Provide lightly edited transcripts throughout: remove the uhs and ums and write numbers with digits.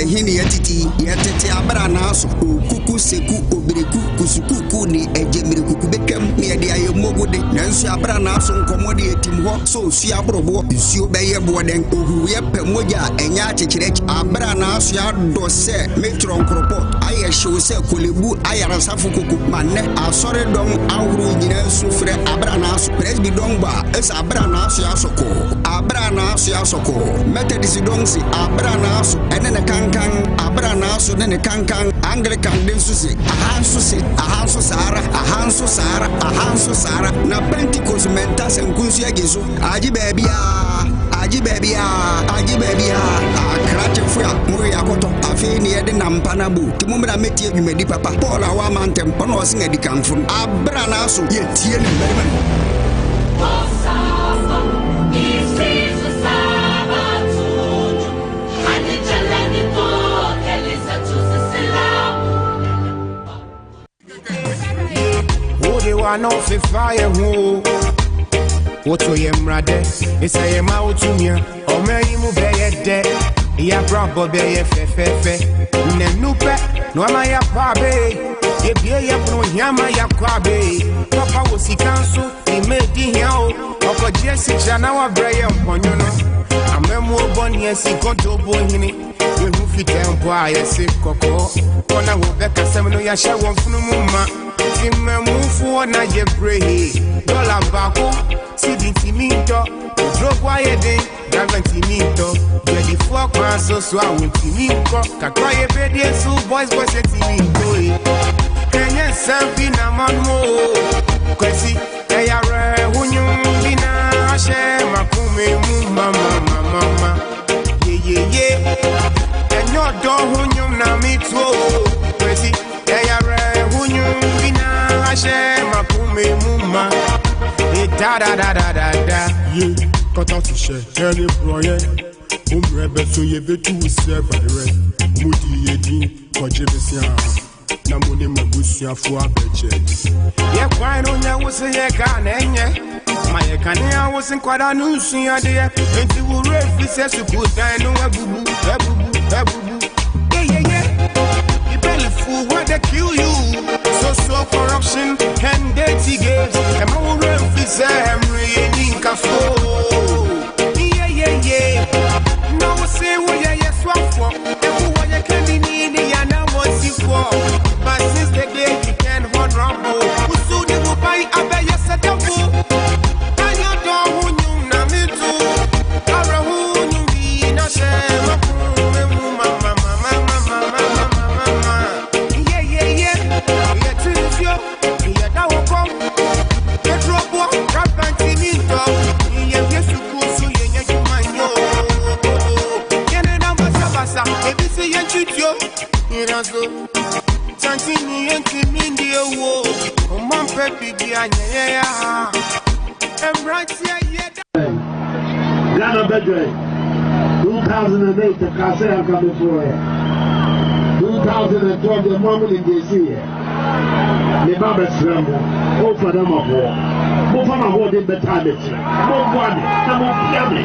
Hini yatiti yatete Abranaaso kuku seku obreku kusukuku ni ejemiriku bekem ni ade ayemogude nanso Abranaaso nkomode etim ho so su abrobo nsuo beye boden ohu ye pemoja enya achecherech Abranaaso ya do se metro nkropo aye hyew se kolebu ayarasafu kuku manne asore dom awru nyina sufre Abranaaso presby dongba es Abranaaso ya soko methodist dongsi Abranaaso enene kankan Abranaaso nene kankan Anglican den susi ahanso sara na Pentecost mentas enkunsu yageso aji bebia akrache fuya muri akoto afi ni yede na mpana bu timumra metie dwumadi papa Paul awa mantem pono osin adi kanfun Abranaaso yetie ne merman no fi fire who what to yemrade is a yema utumia o me mu beye de ya brabo beye fe ne nupe no ama ya pabe ye bie ya pro nyama ya kwabe papa wo sikanso e medi hia o okoje sicha na wa breye mponyo no amemu oboni esi konto bo hini we hu fi tempo ayese koko kona wo beka semno ya sha won funu mumma Timemufu na je pray dollar bako sidi timito drogwa yede davan timito ready for class so I win timiko kakwa ye bedie so boys timito kenye sampi na manmo kwesi eyare hunyum bina ashe makume mu mama ye enyo do hunyum na mitwo kwesi eyare hunyum Ashe makume muma da ye koton ti she any proye umrebe so ye betu se bare mudi yedin koje besia na moni mabusia fu abeche ye kwan no nya wo se ye ka na enye ma ye kan ya wo sin kwada nu sun ade enti wo refi se suku dan no abubu ye fool where they kill you so corruption and dirty games and my refugees am reading kafo yeah no say what you swap for who what you can need ya na what you for but since the day you can hold rumble who so they will buy abe yesetafo and you don't who you na me too ara who you be na shame Ghana Bedre 2008 the Kasea come before 2012 the moment in DC the Baba Scramble all for them of war more for my word in the time more one more family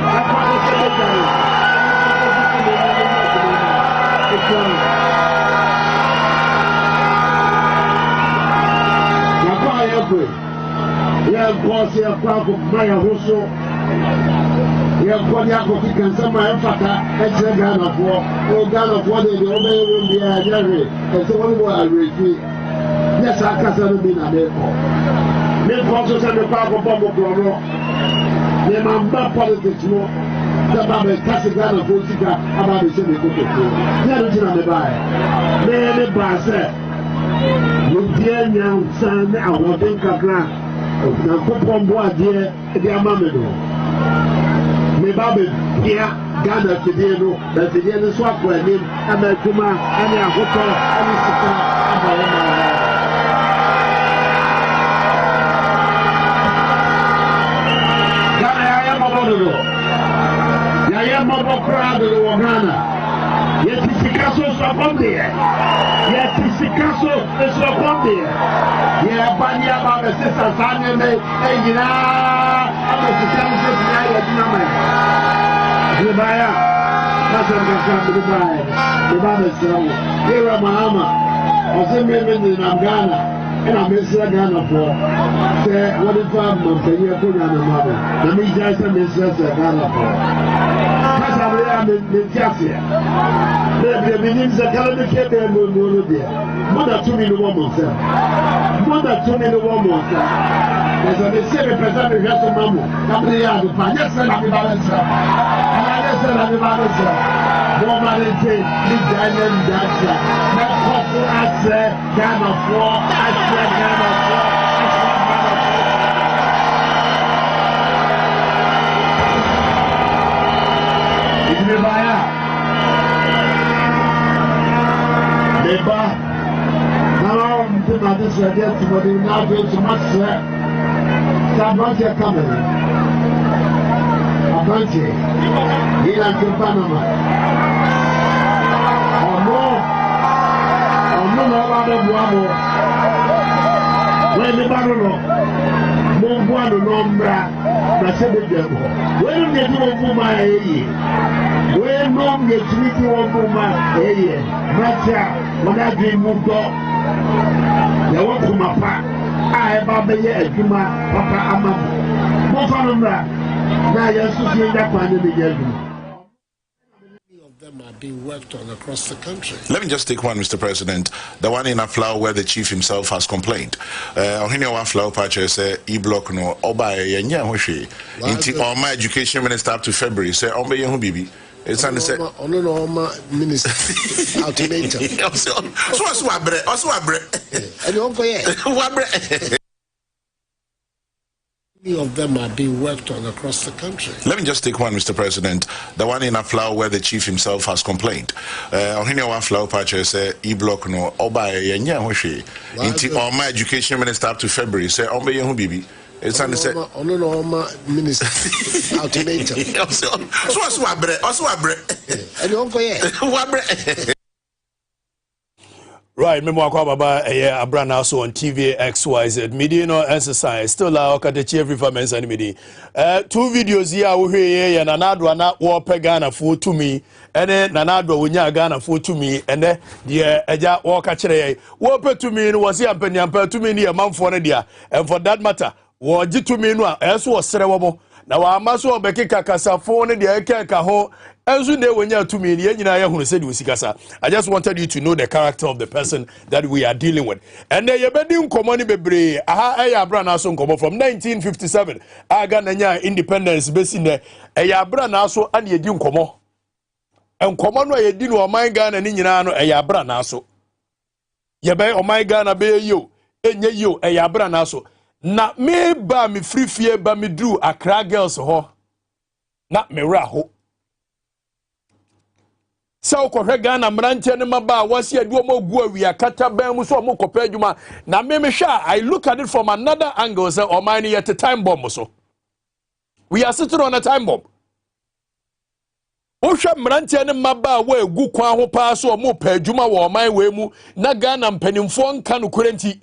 yeah, boss, yeah, crowd of Maya Russo. Yeah, Konya can someone Fata, and Ghana of War, or Ghana of War, the Omega will be a Jerry, and so on will repeat. Yes, I can't be a neighbor. Then also send the crowd of Bobo Grono. Then I'm not politics more. The Baba Cassie Ghana of Bosika about the same cookie. Never on the buy. Then the bar said, you dear young son, I will think of that. Na kupon bo adie e dia mamedo me babe dia Ghana tedie no da tedie no so akwa ni ama kuma ani agoto ani sika abaye ma Ghana ya mabodo ya mabodo krado wo Ghana yeti sika so so bonde yeti Sikaso is your body. Yeah, Banya Baba Sister Sanya May, and you know, I'm a Sister Naya. Dubai, that's what I'm from Dubai. Dubai is strong. Here are Mahama. I was in Ghana, and I'm in Ghana for. Say, what if I'm not saying you're putting on the mother? Let me just say, Mr. Ghana for. Because I'm in Cassia. The beginnings of Calendar Cape and Bolivia. More than 2 million women, sir. More than 2 million women, sir. There's a 7% of your mama. I'm the other part. Yes, sir, I'm the balance, sir. Yes, sir, I'm the balance, sir. No matter the diamond dancer. Not couple at Ghana for. I said Ghana for. Eba, now I'm putting my this idea to what you now do so much. Sabranche coming. Abranche. Here I'm in Panama. Oh no, about Buamo. When the Barolo, Monguano Nombra, Nasebe Demo. When they do my age. When no get to Woma, Macha, when I dream of dog, the one from my pa, I have a baby, a Juma, Papa Amam. Mofanumra, now you're associating that one in the game. Them are being worked on across the country. Let me just take one, Mr. President. The one in Aflao where the chief himself has complained. Ohine one flower patch say e-block no oba yenya hoshi. Inti my education minister up to February say ombe yehu bibi. It's an say no minister ultimatum. So abre. And you go here. Many of them are being worked on across the country. Let me just take one, Mr. President. The one in Aflao where the chief himself has complained. Ohine one flower patch say e-block no oba yenya hoshi. Inti my education minister up to February say ombe yehu bibi. It's an say no minister ultimatum. So abre. And you go here. Right, me mwakwa baba Abranaaso on Tvxyz media no exercise still okatechi every famens and media. 2 videos here we hear nanadwa na wo pe Ghana for to me ene nanadwa wonya Ghana for to me ene de eja wo ka kire wo pe to me no was ya mpanyampa to me ne manfo ne dia and for that matter wo gi to me no a eso wo sere wo mo na wa amaso obekeka kasafo ne de ekeka ho. I just wanted you to know the character of the person that we are dealing with. And then you been common bebre. Abranaaso from 1957. Aga nanya independence based in there. Abranaaso and ye din komo. And common no ye din o my Ghana ni nyina no Abranaaso. Ye be o my Ghana be yo. Enye yo Abranaaso. Na me ba me free fie ba me dru Accra girls ho. Na me ra ho. So Ghana mranche ne maba wasi aduo mogu awia kata ban mu so mo kopa adwuma na me sha I look at it from another angle say o man yet time bomb so we are sitting on a time bomb o hwa mranche ne maba wa egu kwan ho pa so mo pa adwuma wo man we mu na Ghana mpanimfo nka no korenti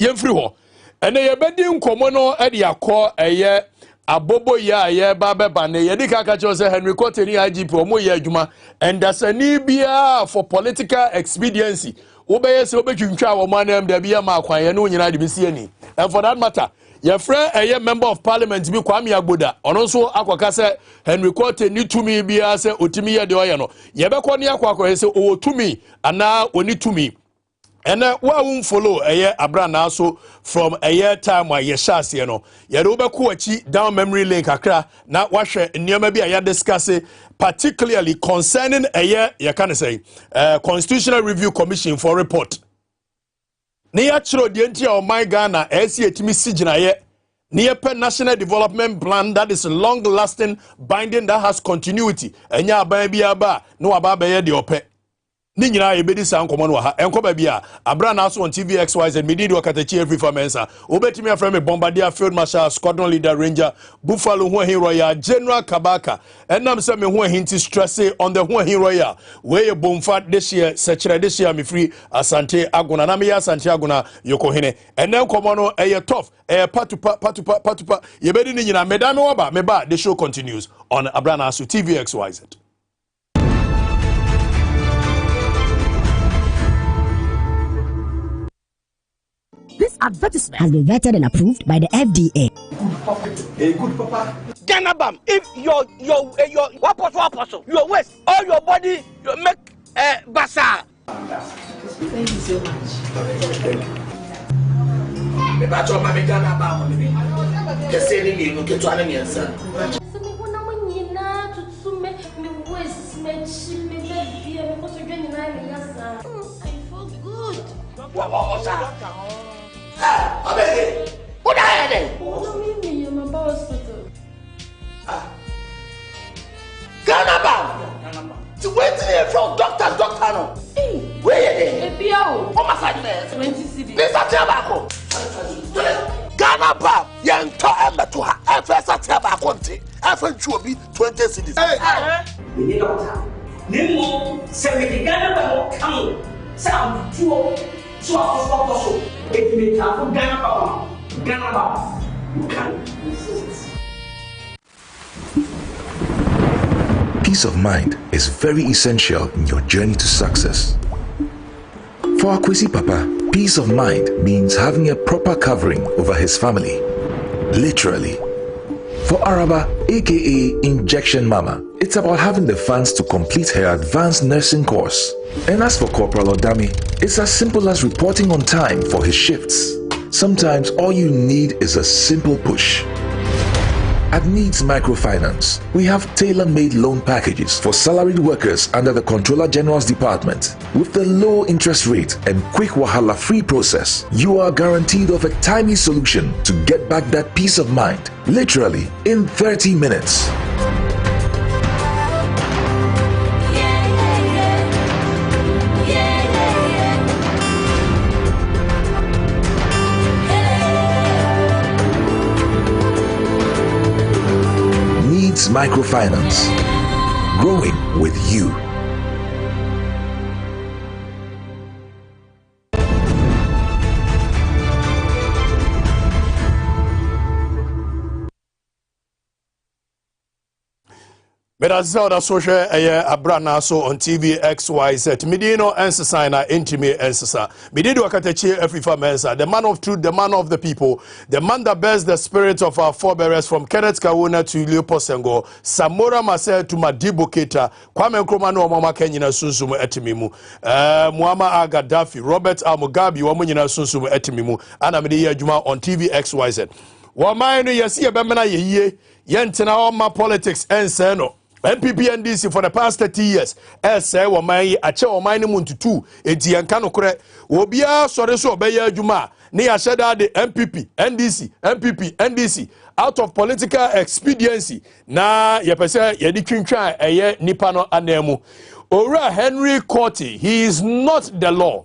yemfiri ho ene ye bedi nkomo no e de akọ eye abobo ya babe bane yedika ka cho say Henry Koteni IGP omo ye adwuma and that's a bia for political expediency obeye se obetwintwa wo manam da bia ma kwan ye no nyina de bisi ani and for that matter your friend member of parliament bi Kwame Agboda ono so akwaka say Henry Koteni tumi bia say otimi ye de oye no ye be ko ne akwakwa say o tumi ana oni tumi. And wa won follow Abranaaso from a year time where ye shas ye no ye do be ko achi down memory lane kakra na wa hwe nneema bi ya discuss particularly concerning ye can say Constitutional Review Commission for report ne ya chiro de ntia o my Ghana esi etimi sigina ye ne ye pe national development plan that is long lasting binding that has continuity enya aban bi aba no aba be ye de ope ni nyina ye bedi san komo no ha enko ba bia Abranaaso on Tvxyz me did wakatachi every famensa obetimi aframe Bombardier Field Marshal Squadron Leader Ranger Buffalo ho hin Royal General Kabaka enam se me ho hinti stress on the ho hin Royal we ye bomfa this year sechere this year me free Asante Aguna na me ya Asante Aguna yoko hene enen komo no eye tough patupa ye bedi ni nyina medame oba me ba the show continues on Abranaaso Tvxyz. This advertisement has been vetted and approved by the FDA. A good papa. Ganabam, if your apostle, your waist, all your body, you make basa. Thank you so much. Thank you. What are they? Ganabam. To wait from doctor no. Where are they? Oh my God, 20 cedis. This is tobacco. Ganabam. Young to Emma to her. First tobacco. After 20 cedis. Hey. We need doctor. Nemo 70 Ganabam come. Sound two. So if we have Ganaba, you can resist. Peace of mind is very essential in your journey to success. For Akwesi Papa, peace of mind means having a proper covering over his family. Literally. For Araba, aka Injection Mama, it's about having the funds to complete her advanced nursing course. And as for Corporal Odami, it's as simple as reporting on time for his shifts. Sometimes all you need is a simple push. At Needs Microfinance, we have tailor-made loan packages for salaried workers under the Controller General's Department. With the low interest rate and quick wahala-free process, you are guaranteed of a timely solution to get back that peace of mind, literally in 30 minutes. Microfinance, growing with you. But as the social Abranaaso on Tvxyz, Medino Ensasa na Intime Ensasa. Medido Akatechi Afrifa Mensa, the man of truth, the man of the people, the man that bears the spirit of our forebears from Kenneth Kawuna to Leopold Senghor, Samora Marcel to Madibo Keita, Kwame Nkrumah no Mama Kenyina Sunsumu Etimimu, Muammar al-Gaddafi, Robert Mugabe, Wamunyina Sunsumu Etimimu, Ana Mediya Juma on Tvxyz. Wamainu yesi ebemena ye yentena all my politics enseno. MPP NDC for the past 30 years. Say wamai ache wamai ni muntu enti yanka no kore obia sore so obeye adwuma ne ya sheda de MPP NDC out of political expediency na yepese yedi twintwan eye nipa no anemu. Ora Henry Courtey, he is not the law,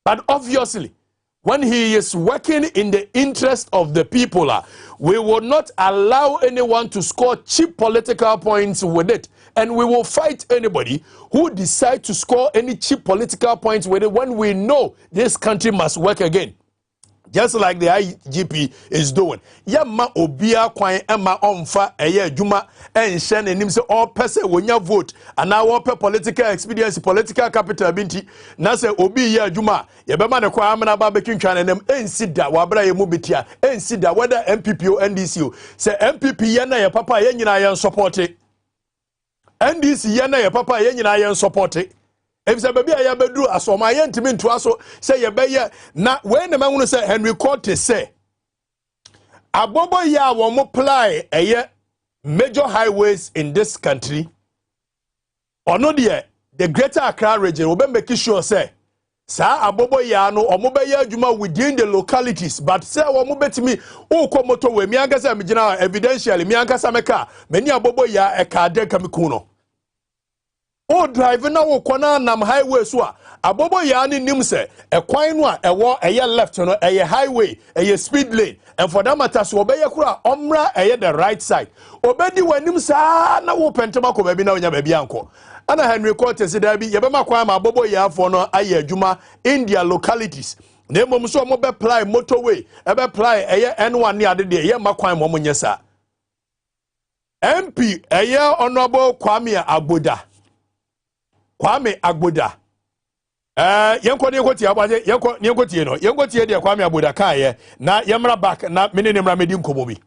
but obviously when he is working in the interest of the people, we will not allow anyone to score cheap political points with it. And we will fight anybody who decides to score any cheap political points with it when we know this country must work again. Just like the IGP is doing. Yama obia kwan ema omfa eye adwuma enhye nanim se all person wonya vote and now all political expediency political capital binti na se obi ye adwuma ye bema ne kwa amana ba bekintwa nanem ensida wabra ye mu betia ensida whether MPP or NDC o se MPP ye na ye papa ye nyina ye support NDC ye na ye papa ye nyina ye support. If the baby I bedru asoma ye ntimi nto aso say ye beye na we na mahunu say Henry Courtey say abobo ya wo mo apply major highways in this country ono the greater Accra region we be make sure say sa abobo ya no omo be ya adwuma within the localities but say wo mo betimi ukọ moto we mi ankasa me gina evidentially mi ankasa meka mani abobo ya e ka de kamikun no o drive na wo kona nam highway so a abobo ya ni nim se ekwan no a ewo eye left no eye highway eye speed lane and for that matter so obeye kura omra eye the right side obedi wanim sa na wo pentema ko baby na onya baby anko ana Henry Court se da bi yebema kwan ma abobo ya afo no aye adwuma India localities na mom so mo be ply motorway e be ply eye N1 ne ade de ye makwan mo nyesa MP eye honorable Kwame Agboda yenkoti abaje yenkoti no yenkoti de Kwame Agboda kaye na yemra back na mene nemra medi nkomobi.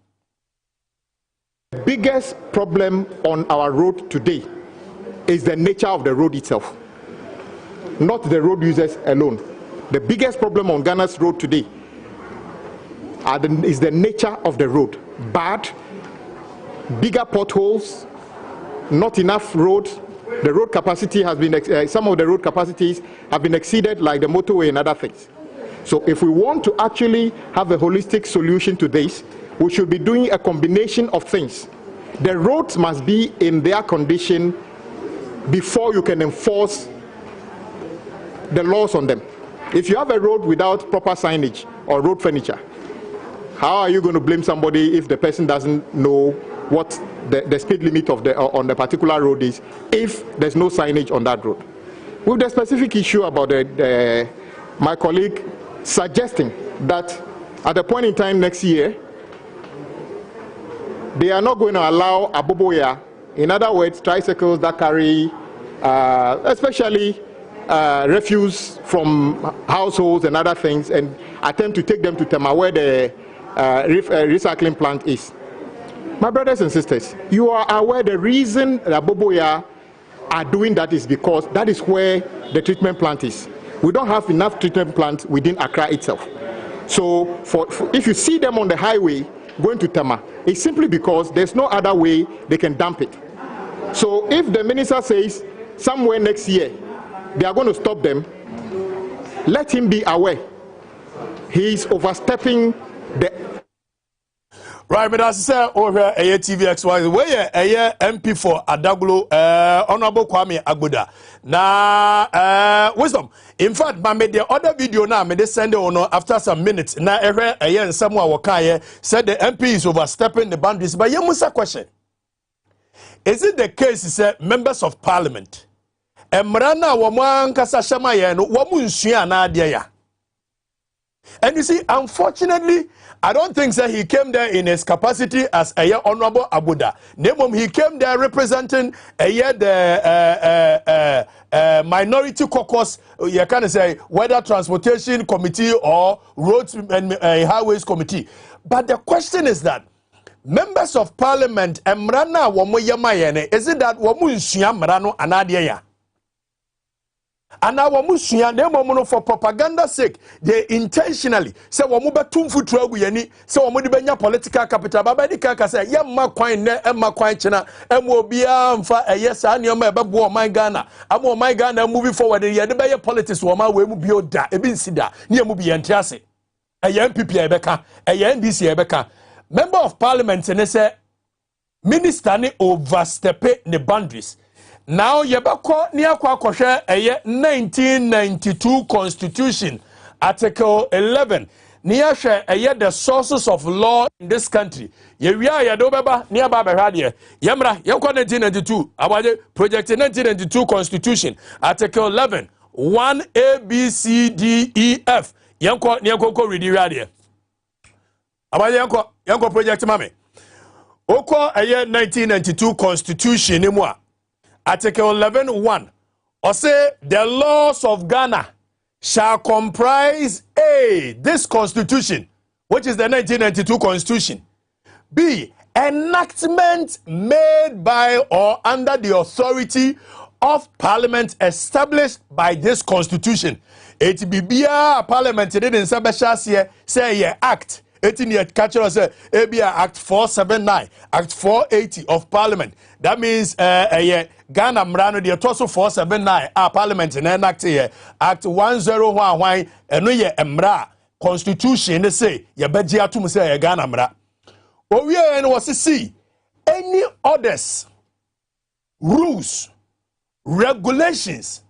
The biggest problem on our road today is the nature of the road itself, not the road users alone. The biggest problem on Ghana's road today is the nature of the road. Bad, bigger potholes, not enough road. The road capacity has been, some of the road capacities have been exceeded, like the motorway and other things. So if we want to actually have a holistic solution to this, we should be doing a combination of things. The roads must be in their condition before you can enforce the laws on them. If you have a road without proper signage or road furniture, how are you going to blame somebody if the person doesn't know what the speed limit of on the particular road is if there's no signage on that road? With the specific issue about my colleague suggesting that at a point in time next year, they are not going to allow aboboya, in other words, tricycles that carry especially refuse from households and other things, and attempt to take them to Tema where the recycling plant is. My brothers and sisters, you are aware the reason that aboboya are doing that is because that is where the treatment plant is. We don't have enough treatment plants within Accra itself. So if you see them on the highway going to Tema, it's simply because there's no other way they can dump it. So if the minister says somewhere next year they are going to stop them, let him be aware he's overstepping the... Right, but as I said, over a Tvxyz, where a MP for Adaglo, Honorable Kwame Agboda. Now, wisdom. In fact, I made the other video now, made they send it on after some minutes. Now, a year and someone wakaye said the MP is overstepping the boundaries. But you must question. Is it the case, said members of parliament? Emrana waman kasashama yeno wamunsuya na adia. And you see, unfortunately, I don't think that he came there in his capacity as a honorable Agboda. He came there representing the minority caucus, you can say, whether transportation committee or roads and highways committee. But the question is that members of parliament, emrana wamu yamayene, is it that wamu nsuya mrano anadiya? And our Musuya, for propaganda sake, they intentionally say, Wamuba Tumfu Tragu Yani, so Wamudibanya political capital, Babadika say, Yamma Quine, Emma Quinchina, Mobia, a yes, I know my Ghana. I'm on my Ghana moving forward. The Yadabaya politics, Wama, Wemubio da, Ebinsida, near Mubi and Tiasi, a young people, Ebeka, a young DC Ebeka, member of parliament, and they say, Minister ni overstep the boundaries. Now, Yabako Niakwa Koshe, a 1992 Constitution, Article 11. Niashe, a the sources of law in this country. Yewia Yadobaba, Niaba Beradia, Yamra, Yako 1992, Awade, Project 1992 Constitution, Article 11, 1 A, B, C, D, E, F. Yanko Niako Ridi Radia. Awade Yanko Project Mame. Oko, a 1992 Constitution, Nimwa. Article 11:1, or say the laws of Ghana shall comprise A, this constitution, which is the 1992 Constitution, B, enactment made by or under the authority of Parliament established by this Constitution. It be Parliament didn't say act. 18 year catcher us ABA Act 479, Act 480 of Parliament. That means Ghana Mrano the Toso 479 Parliament and enact here Act 101 and ye Emra Constitution they say ye begia to say Ghana Mra. But we and was see any orders, rules, regulations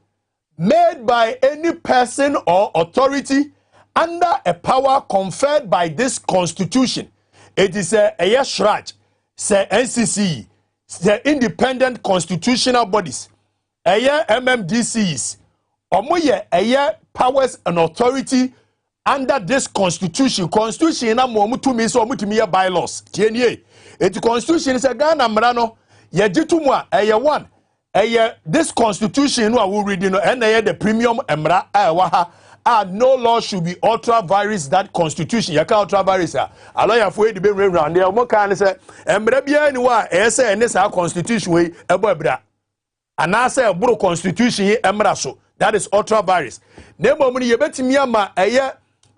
made by any person or authority under a power conferred by this constitution. It is a shraj, say NCC, the independent constitutional bodies, MMDCs, omoye powers and authority under this constitution. Constitution na mo mutumi so mutumi ya bylaws. Tienye. It constitution is a Ghana mrano ye jitumwa one. This constitution no we reading no and the premium emra waha no law should be ultra virus that constitution. You can ultra virus a lawyer for the be round there mo kan say emra bia ni wa say ne sa constitution we ebo ebra ana say ebro constitution emra so that is ultra virus. Nemo mu ye betimi ama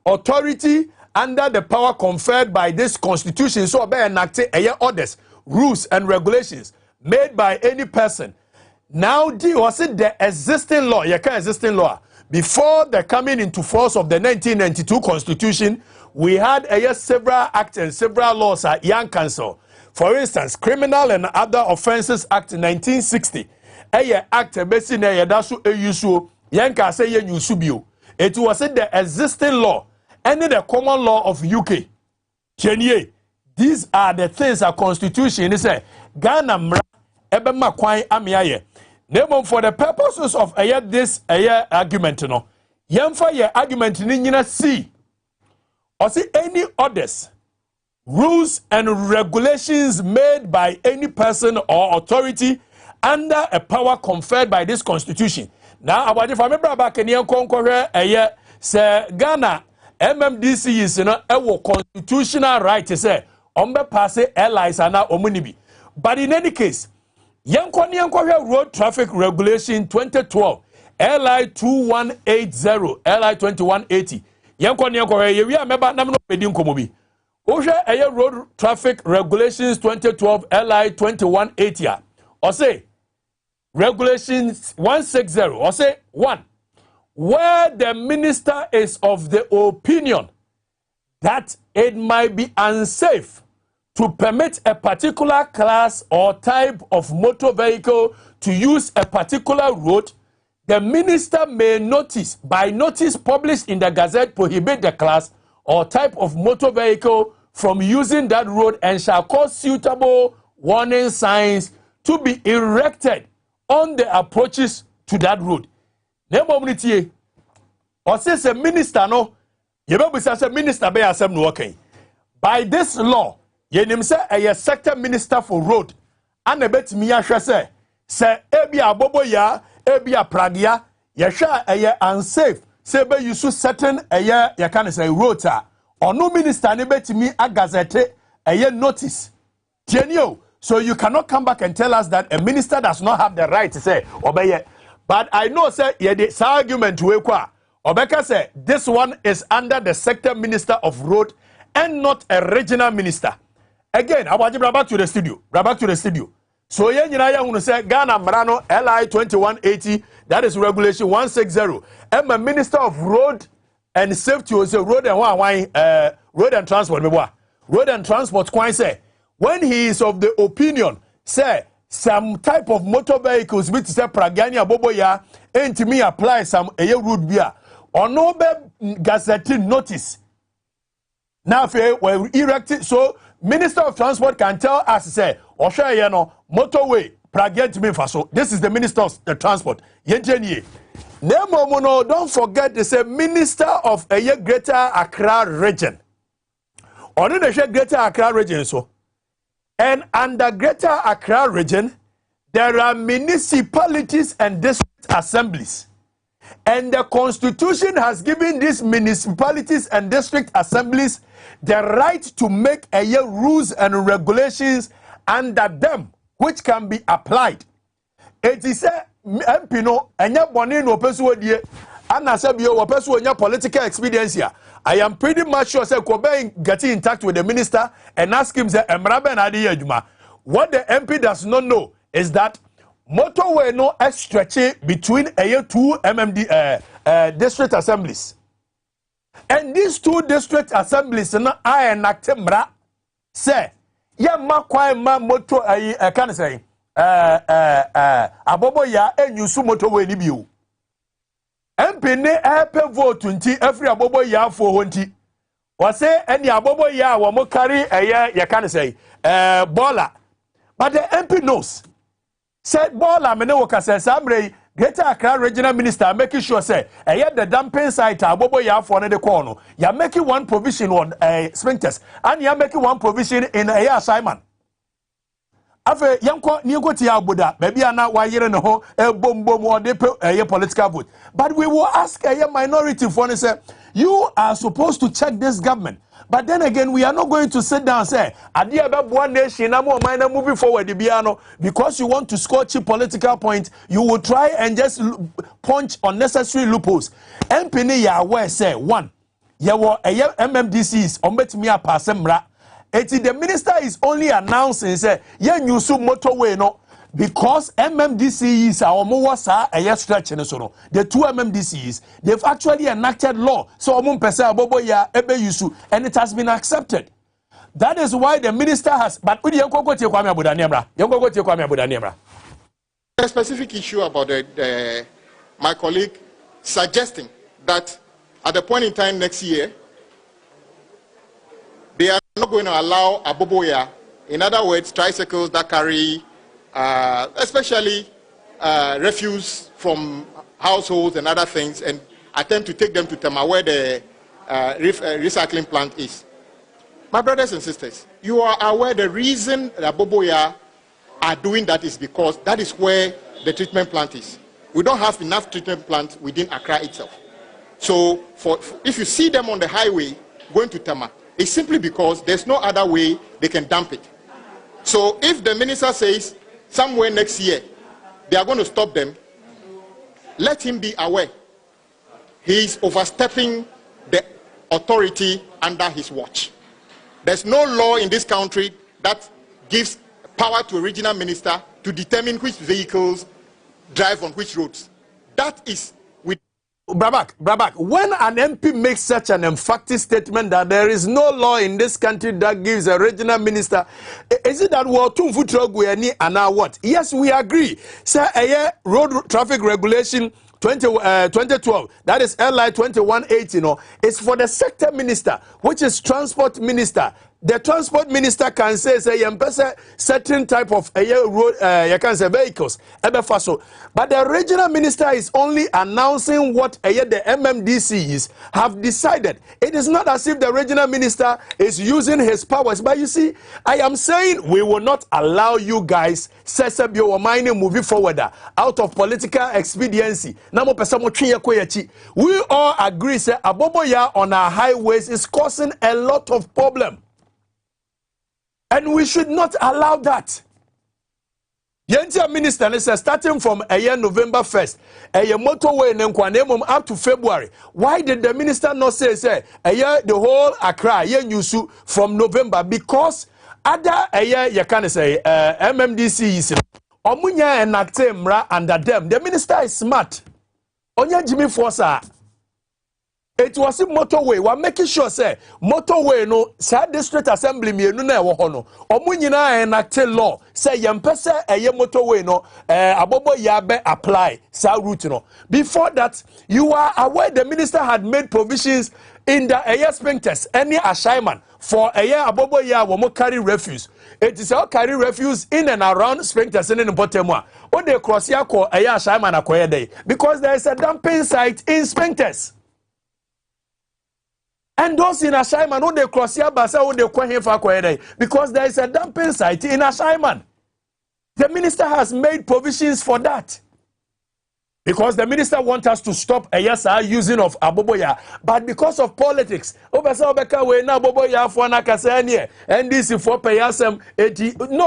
authority under the power conferred by this constitution so be enacted orders, rules and regulations made by any person. Now, was it the existing law? You can existing law. Before the coming into force of the 1992 Constitution, we had several acts and several laws at Young Council. For instance, Criminal and Other Offences Act 1960. Act basically dasu eyusu yanka say yusubio. It was the existing law and the common law of UK. Chenye. These are the things a constitution is a Ghana mra ebema kwai amiaye. Name for the purposes of this argument, no. Yemfa ye argument ni nyina see. Or see any orders, rules and regulations made by any person or authority under a power conferred by this constitution. Now, about if I remember back in the conqueror, say Ghana MMDC is a constitutional right to say ombe pass allies and omunibi. But in any case, Yankwa Road Traffic Regulation 2012 LI 2180 LI 2180 Yankwa we remember na no pedin komobi Osha Road Traffic Regulations 2012 LI 2180 or say Regulations 160 or say 1 where the minister is of the opinion that it might be unsafe to permit a particular class or type of motor vehicle to use a particular road, the minister may by notice published in the Gazette, prohibit the class or type of motor vehicle from using that road and shall cause suitable warning signs to be erected on the approaches to that road. Or says a minister no, you be say minister be asem no okay. By this law, yenim say a sector minister for road and a bet me ahwe say ebi abobo ya ebi apragia ye hwa unsafe say be use certain ye can say road or no minister ne bet me agazette notice tienio. So you cannot come back and tell us that a minister does not have the right to say obey. But I know say ye this argument we kwa Obeka say this one is under the sector minister of road and not a regional minister. Again, I want to back to the studio. Back to the studio. So yen yinaya hunu say Ghana Marano LI 2180, that is regulation 160. I'm a minister of road and safety, also road and transport. Road and transport quite say when he is of the opinion, say some type of motor vehicles which say Pragania Boboya ain't to me apply some road beer or no gazetting notice. Now we erected so Minister of Transport can tell us, say, Osha yeno motorway, Pragent me faso. This is the Minister of the Transport. Yenjenye. Nemo mono, don't forget they say Minister of a Greater Accra region. Or the Greater Accra region so. And under Greater Accra region, there are municipalities and district assemblies. And the Constitution has given these municipalities and district assemblies the right to make rules and regulations under them, which can be applied. It is a MPino, and your bonnie no person dear, and I said, you person your political experience here. I am pretty much sure say getting in touch with the minister and ask him, say, what the MP does not know is that motorway no stretch between two MMD district assemblies. And these two district assemblies are enacted mra say ya ma kwai ma motor can say abobo ya enyusu motorway ni biu MP ne epe vote nti every abobo ya fo ho nti wase eni abobo ya wo mo carry ye can say baller but the MP knows said baller me ne wo ka say samre Greater Accra Regional Minister making sure say the dumping site abobo ya for ne de call no ya making one provision on sprinters and ya making one provision in assignment afa yanko ni go tia abuda baby ana wa yire ne ho bombom o de political vote but we will ask a minority for say you are supposed to check this government. But then again, we are not going to sit down and say, Adia one nation, moving forward, because you want to score cheap political points, you will try and just punch unnecessary loopholes. MP ya aware say, one, yawo MMDCs, ombetimi apasemra. The minister is only announcing, say, ye nyusu motorway no, because MMDCs are almost a stretch in the two MMDCs, they've actually enacted law. So and it has been accepted. That is why the minister has. But a specific issue about my colleague suggesting that at the point in time next year, they are not going to allow Aboboya, in other words, tricycles that carry especially refuse from households and other things, and attempt to take them to Tema where the recycling plant is. My brothers and sisters, you are aware the reason that Boboya are doing that is because that is where the treatment plant is. We don't have enough treatment plants within Accra itself. So if you see them on the highway going to Tema, it's simply because there's no other way they can dump it. So if the minister says somewhere next year they are going to stop them, let him be aware he is overstepping the authority under his watch. There's no law in this country that gives power to a regional minister to determine which vehicles drive on which roads. That is with Brabak, when an MP makes such an emphatic statement that there is no law in this country that gives a regional minister, is it that we're too futrogwe and now what? Yes, we agree. Say a road traffic regulation 2012, that is LI 2118, it's for the sector minister, which is transport minister. The transport minister can say certain type of road you can say vehicles, but the regional minister is only announcing what the MMDCs have decided. It is not as if the regional minister is using his powers. But you see, I am saying we will not allow you guys moving forward out of political expediency. We all agree say Aboboya on our highways is causing a lot of problem. And we should not allow that. The entire minister says starting from November 1st, motorway up to February. Why did the minister not say the whole Accra Yusu from November? Because other you can say MMDCs omunya enacte mra under them. The minister is smart. Onya Jimmy Fosa. It was a motorway. We're making sure say motorway no sad district assembly me no na wo ho no. Omo nyina enact law say yempese motorway no abobo ya be apply sa route no. Before that, you are aware the minister had made provisions in the sprinters any assignment for abobo ya wo mo carry refuse. It is all carry refuse in and around sprinters in Potemwa. O de cross ya ko assignment akoye dey because there is a dumping site in sprinters. And those in assignment, who they cross here, who they come here for because there is a dumping site in assignment. The minister has made provisions for that. Because the minister wants us to stop using of Aboboya. But because of politics, no,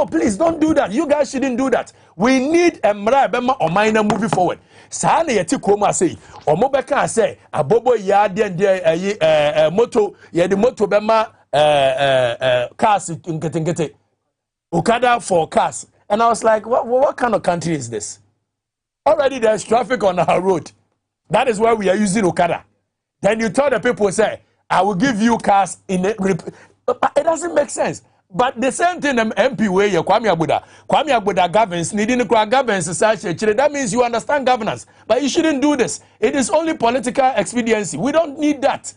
please don't do that. You guys shouldn't do that. We need a Mra or minor moving forward. Sane yeti koma say omobeka say Aboboya de moto ye the moto bema cars ngete Okada for cars. And I was like, what kind of country is this? Already there's traffic on our road. That is why we are using Okada. Then you tell the people, say, I will give you cars in it. It doesn't make sense. But the same thing MP way Kwame Abuda governs needing to governance society. That means you understand governance, but you shouldn't do this. It is only political expediency. We don't need that.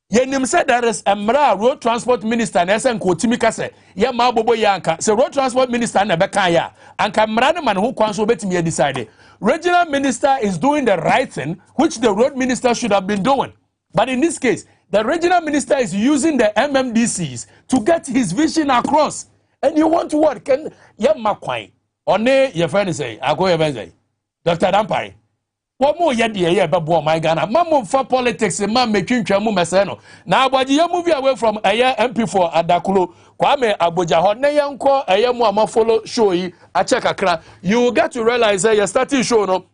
Yenim said there is a road transport minister and SN Kotimika say, yeah, Mabobo Yanka. So road transport minister and Bekaya and Kamran man who consulted me decided. Regional minister is doing the right thing, which the road minister should have been doing. But in this case, the regional minister is using the MMDCs to get his vision across. And you want to what? Can Yamakwai? Or nay, your friend say, I go say, Dr. Dampari. What more yet, Babu, my Ghana? Mamma for politics, and man making Chamu Meseno. Now, but you move away from a year MP4 at Dakulo, Kwame Abuja, Honeyanko, a Yamu follow showy, a check a crack. You get to realize that you're starting show no.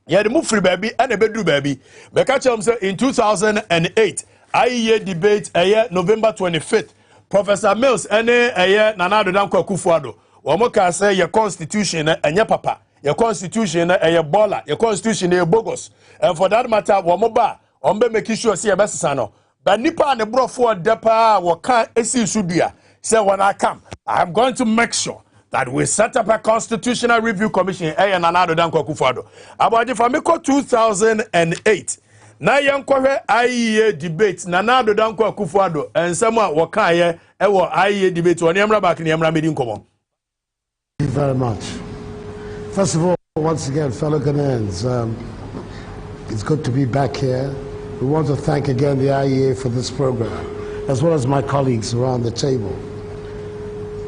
You had move free baby and a bedroom baby. Bekacham in 2008. IEA debate November 25th. Professor Mills ene Nana Danko Kufuado. Wamoka say your constitution and your papa. Your constitution your baller. Your constitution your bogus. And for that matter, wamoba ombe make sure see a best sano. But nipa and the bro for depa waka esi subia. Say when I come, I'm going to make sure that we set up a constitutional review commission. Nana Danko Kufuado. About the Famiko 2008. Na yankwe IEA debate na Nana Danko Kufuado and someone wakaye ewo IEA debate on yamra back ni yamra meeting komo. Thank you very much. First of all, once again, fellow Ghanaians, it's good to be back here. We want to thank again the IEA for this program, as well as my colleagues around the table.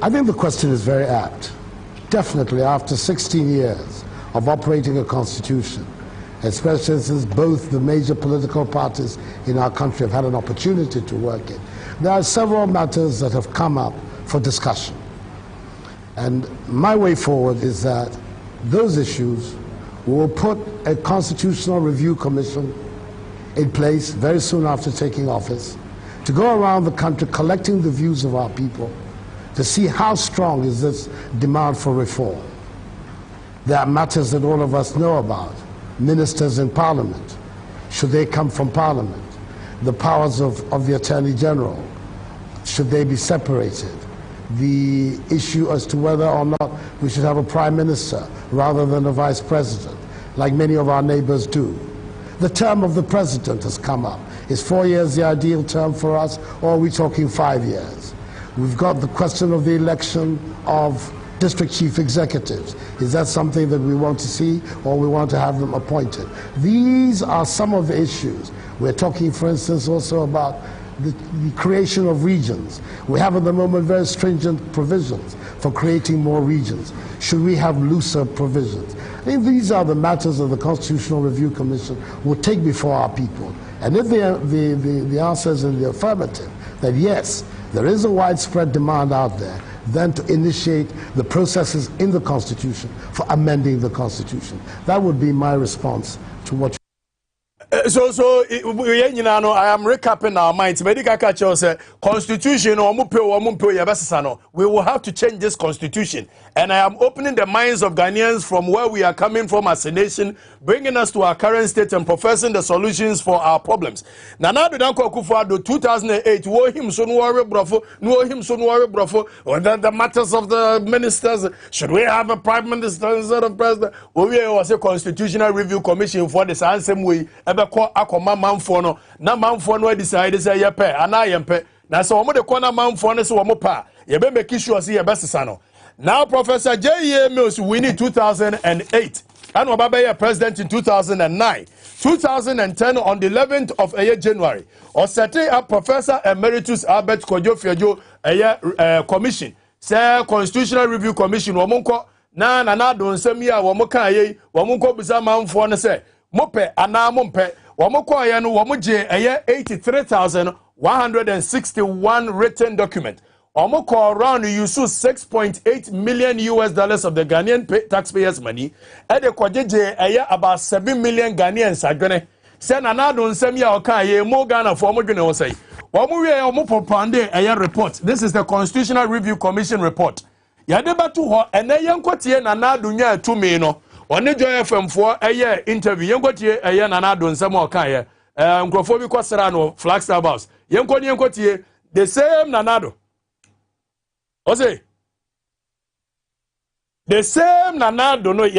I think the question is very apt. Definitely, after 16 years of operating a constitution, especially since both the major political parties in our country have had an opportunity to work it, there are several matters that have come up for discussion. And my way forward is that those issues will put a constitutional review commission in place very soon after taking office to go around the country collecting the views of our people to see how strong is this demand for reform. There are matters that all of us know about. Ministers in Parliament, should they come from Parliament? The powers of the Attorney General, should they be separated? The issue as to whether or not we should have a Prime Minister rather than a Vice President, like many of our neighbors do. The term of the President has come up. Is 4 years the ideal term for us, or are we talking 5 years? We've got the question of the election of district chief executives. Is that something that we want to see, or we want to have them appointed? These are some of the issues. We're talking, for instance, also about the creation of regions. We have at the moment very stringent provisions for creating more regions. Should we have looser provisions? I think these are the matters that the Constitutional Review Commission will take before our people. And if the answer is in the affirmative, that yes, there is a widespread demand out there, then to initiate the processes in the Constitution for amending the Constitution. That would be my response to what you So I am recapping our minds. Medical culture say constitution we will have to change this constitution, and I am opening the minds of Ghanaians from where we are coming from as a nation, bringing us to our current state and professing the solutions for our problems. Nana Danko Kufuado 2008 wo him so no worry brofo or the matters of the ministers. Should we have a prime minister instead of president? We was a constitutional review commission for the same way. Akoma manfo no na manfo no decide say ye pe ana ye mpe na so omo de kona manfo no so omo pa ye be make sure say ye besesa no. Now Professor J.E. Mills winning 2008 and Obaba president in 2009 2010 on the 11th of January or setting up Professor Emeritus Albert Kojo Fiejo commission say constitutional review commission womonko na do nsem ya womoka ye womonko bisa manfo no say mope ana mompe wamoko ya no wamoje 83,161 written document. Wamoko around you use $6.8 million of the Ghanaian taxpayers' money. And the kwajeje about 7 million Ghanaians agone. Say na do nsem ya oka ye mo Ghana for mo dwene wo say. Wamuwe omo popande report. This is the Constitutional Review Commission report. Ya debatu ho ene yenkotie na do nya atumi no. On the Joy FM for a interview, young got ye a yan and I don't some more kaya, Crofobia Quasarano, Flagstaff House. Young got the same Nanado. Ose. The same Nana don't know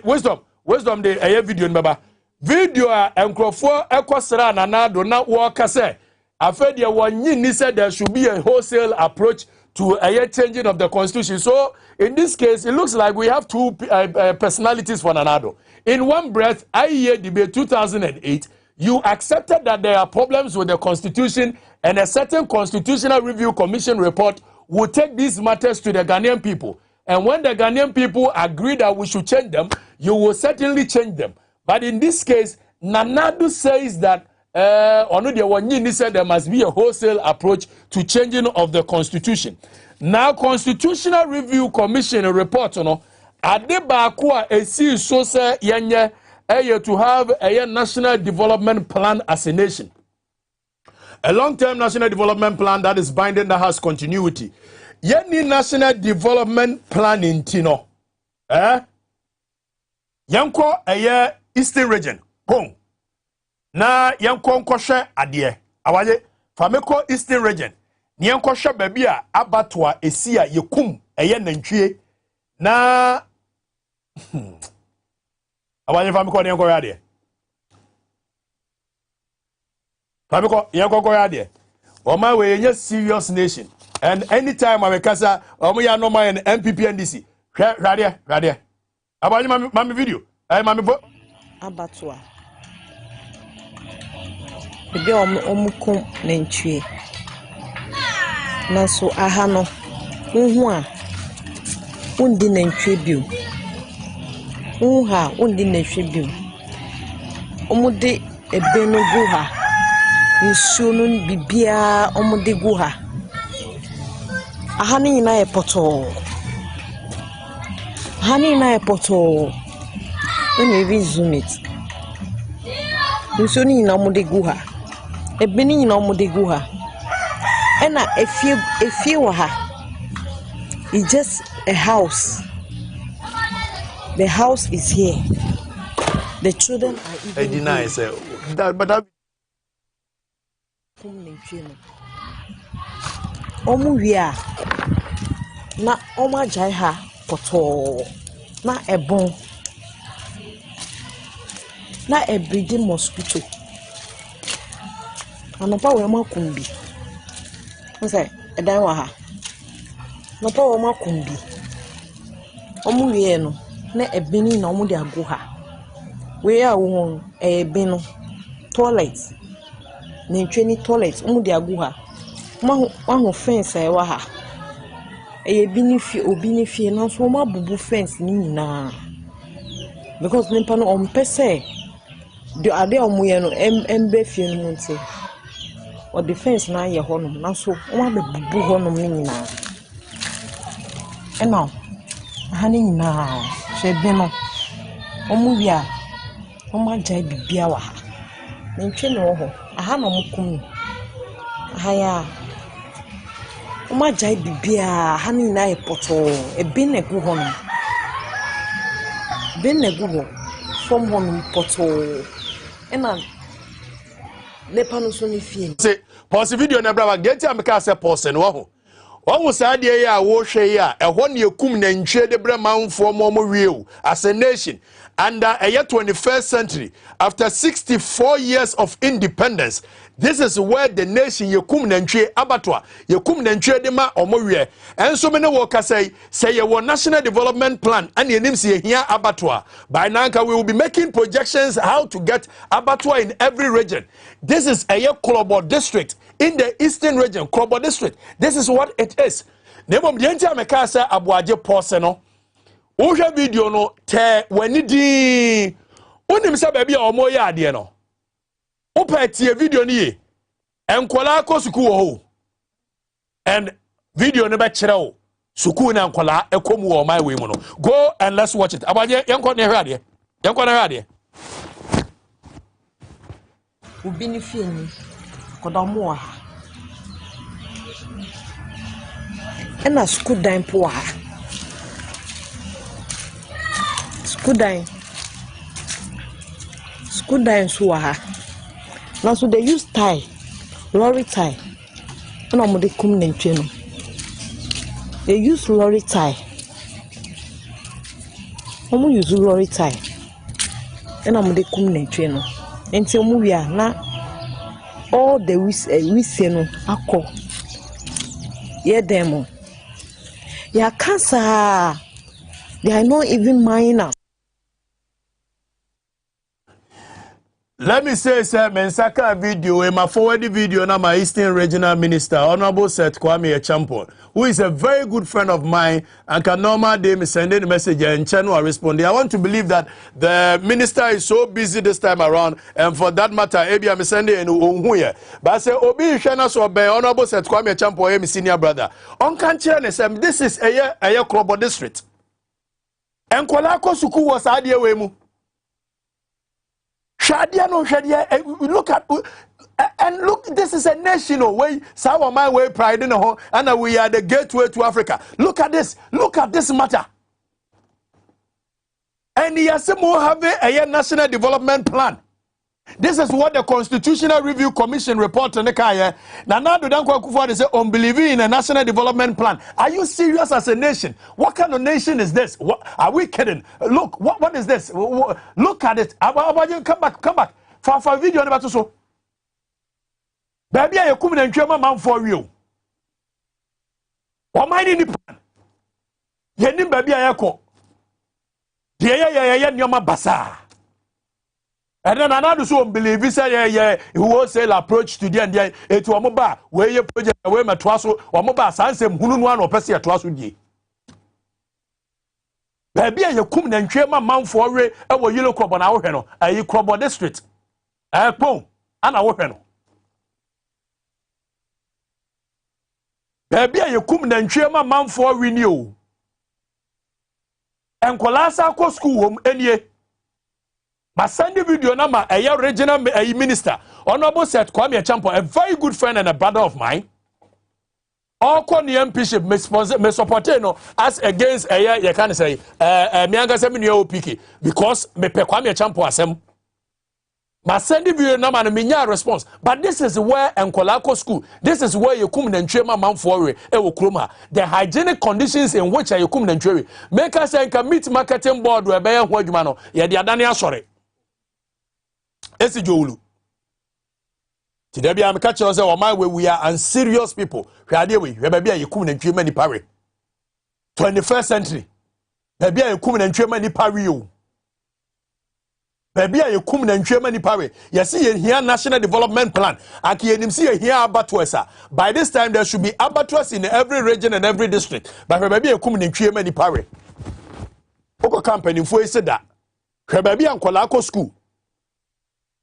wisdom the video in baba. Video enkrofo ekosra Nana do na wo kase. Afedi one ni said there should be a wholesale approach to a changing of the constitution. So in this case, it looks like we have two personalities for Nanado. In one breath, IEA debate 2008, you accepted that there are problems with the constitution and a certain constitutional review commission report will take these matters to the Ghanaian people. And when the Ghanaian people agree that we should change them, you will certainly change them. But in this case, Nanado says that said there must be a wholesale approach to changing of the constitution. Now, Constitutional Review Commission report, Adebakwa esi so say yenye to have a national development plan as a nation. A long-term national development plan that is binding, that has continuity. Yenni national development plan in Tino. Yanko Eastern region. Boom. Na yanko nkoshe adie awaye fameko Eastern region ni yankoshe baby a abatwa esi a yekum eye nantwie na awaye fameko ni yanko adie fameko yanko adie o ma we yenye serious nation, and anytime I kasa omo ya no man MPP NDC hwade awaye mami video mami abatwa ebe omukum nantwie na so aha no hu a undi nantwie biu hu ha undi nantwie biu omude ebe no gu ha nsuo no bibia omude gu ha aha ni na epoto aha ni na epoto maybe zoom it nsuo ni na omude gu ha ebe ni na omude gu ha ena efie wa ha. It's just a house. The house is here. The children are even. I deny say that, but that. Omu wia na oma jai ha poto na ebon na breeding mosquito. Anopa we ma kumbi. Nse edan wa ha. No pa wo ma kumbi. Omu wie no na ebeni na omu de ago ha. We a wo ebe no toilet. Na ntweni toilet omu de ago ha. Ma fence e wa ha. Bi ni fi obi ni fi na so ma bubu fence ni nyina. Because nimpa no on pese de ade omu ye no embe fi no nti. O defense na ye honum na so o ma be bubu honum ni nyina. Eno hani nyina se be no omu bia o ma jai bibia wa ha. Ntwe no ho aha na omukum aha ya o ma jai bibia hani nyina e poto e be na gu honum be na gu ho from honum poto ena lepa no so ni fie say pause video na brava get am ka say pause no ho wo sa de ya wo hwe ya ehọ ne ekum na ntwe de bremanfo mo wie as a nation under a year 21st century after 64 years of independence. This is where the nation yekum nantwe abatwa yekum nantwe de ma omowie enso me ne wo ka say ye wo national development plan and yenim se hia abatwa. By now we will be making projections how to get abatwa in every region. This is a Krobo district in the eastern region, Krobo district. This is what it is. Nebom de ntia me ka say aboaje pose no wo hwe video no te wani di onim se ba bia omo ya ade no opetie video ni ye enkola ko suku wo ho and video no be kire wo suku na enkola ekomu wo my way mu no go and let's watch it abaje yenko na hwade obi ni fie ni kodomo ha ena suku dan po ha School dying so ha. Now so they use tie, lorry tie. And I'm de kum nentwe no. They use lorry tie. Omo use lorry tie. And I'm de kum na twe no. Enti omo wi a na all the we no akọ. Ye demo. Ya cancer. They are not even minor. Let me say, sir, Mensaka video, my forward video, now my Eastern Regional Minister, Honorable Seth Kwame Echampo, who is a very good friend of mine, and can normally me sending a message and channel responding. I want to believe that the minister is so busy this time around, and for that matter, maybe I'm sending in Unhuye. But I say, Obi Shana so be Honorable Seth Kwame Echampo, my senior brother. On Kanchene, this is a Krobo district. And Kwalako Suku was idea wemu. Shadia no Shadia, look at and look, this is a national way, Sawa my way pride in the home, and we are the gateway to Africa. Look at this matter. And he has more have a national development plan. This is what the Constitutional Review Commission report on the Kaya. Now do Danko Akufo say unbelieving in a national development plan. Are you serious as a nation? What kind of nation is this? What, are we kidding? Look, what is this? Look at it. Come back. For video about to so. Baby, I come and train my man for you. What mind in the plan? Yenim baby I ko. Yeah, nyoma basa. And then another so believe he said, yeah, wholesale approach to the end. It was mobile where you project away my twasso or mobile sans him who one or Persia twasso ye. Baby, you come and train my man for a yellow crop on our heno, a crop district. A pong, and our heno. Baby, you come and train my man for renew. And Kolasa ko school home any. My Sunday video number a regional minister, Honorable Seth Kwame Echampo, a very good friend and a brother of mine. All the MPship me support no as against a you can say me anga se me no PK because me pe Kwame Echampo asem. My Sunday video number me nya response, but this is where Nkolako school, this is where you come and train my man for the hygienic conditions in which you come and train. Make us say can meet marketing board where be ho adwuma no ye de adane asore. Esi Joulu. Today, I am catching us on my way. We are unserious people. We are there. We baby, you come and train Pari. 21st century. Baby, you come and train Pari. Baby, you come and train Pari. You see here national development plan. And you see here abattoirs. By this time, there should be abattoirs in every region and every district. But baby, you come and train Pari. Oko company for said that. Baby, and Kolako school.